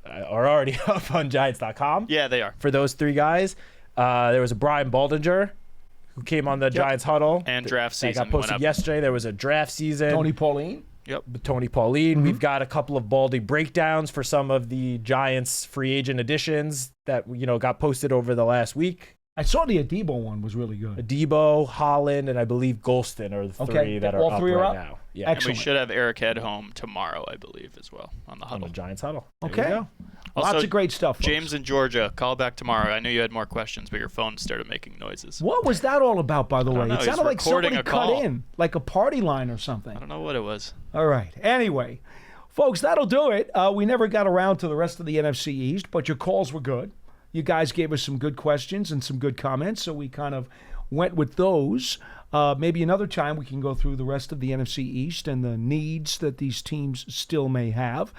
are already up on Giants.com. Yeah, they are. For those 3 guys. There was a Brian Baldinger who came on the Giants Huddle. And draft That season got posted went up. yesterday. There was a draft season. Tony Pauline. Yep. Tony Pauline. We've got a couple of Baldy breakdowns for some of the Giants free agent additions that got posted over the last week. I saw the Adebo one was really good. Adebo, Holland, and I believe Golston are the 3 that are all up 3 are right up? now. Yeah. And we Excellent. should have Eric Hedholm tomorrow, I believe, as well, on the On huddle. the Giants Huddle. There Okay. you go. Also, Lots of great stuff, folks. James in Georgia, call back tomorrow. I knew you had more questions, but your phone started making noises. What was that all about, by the way? know. It He's sounded like recording somebody a cut call. in, like a party line or something. I don't know what it was. All right. Anyway, folks, that'll do it. We never got around to the rest of the NFC East, but your calls were good. You guys gave us some good questions and some good comments, so we kind of went with those. Maybe another time we can go through the rest of the NFC East and the needs that these teams still may have.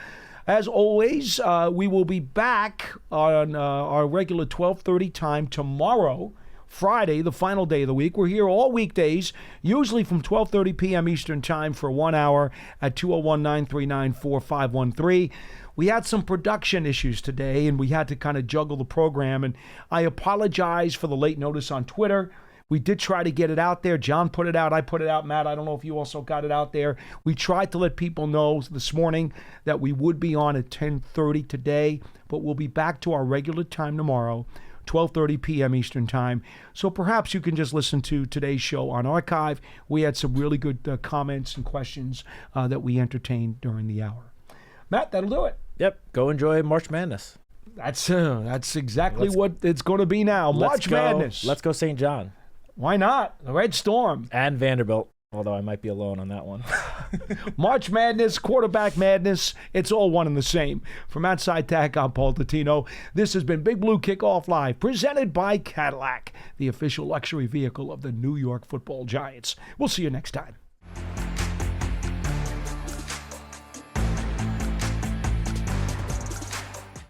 As always, we will be back on our regular 12:30 time tomorrow, Friday, the final day of the week. We're here all weekdays, usually from 12:30 p.m. Eastern time for 1 hour at 201-939-4513. We had some production issues today, and we had to kind of juggle the program, and I apologize for the late notice on Twitter. We did try to get it out there. John put it out. I put it out. Matt, I don't know if you also got it out there. We tried to let people know this morning that we would be on at 10:30 today, but we'll be back to our regular time tomorrow, 12:30 p.m. Eastern Time. So perhaps you can just listen to today's show on archive. We had some really good comments and questions that we entertained during the hour. Matt, that'll do it. Yep. Go enjoy March Madness. That's exactly what it's going to be now. March Madness. Let's go St. John. Why not? The Red Storm. And Vanderbilt. Although I might be alone on that one. March Madness, quarterback madness, it's all one and the same. For Matt Citak, I'm Paul Dottino. This has been Big Blue Kickoff Live, presented by Cadillac, the official luxury vehicle of the New York Football Giants. We'll see you next time.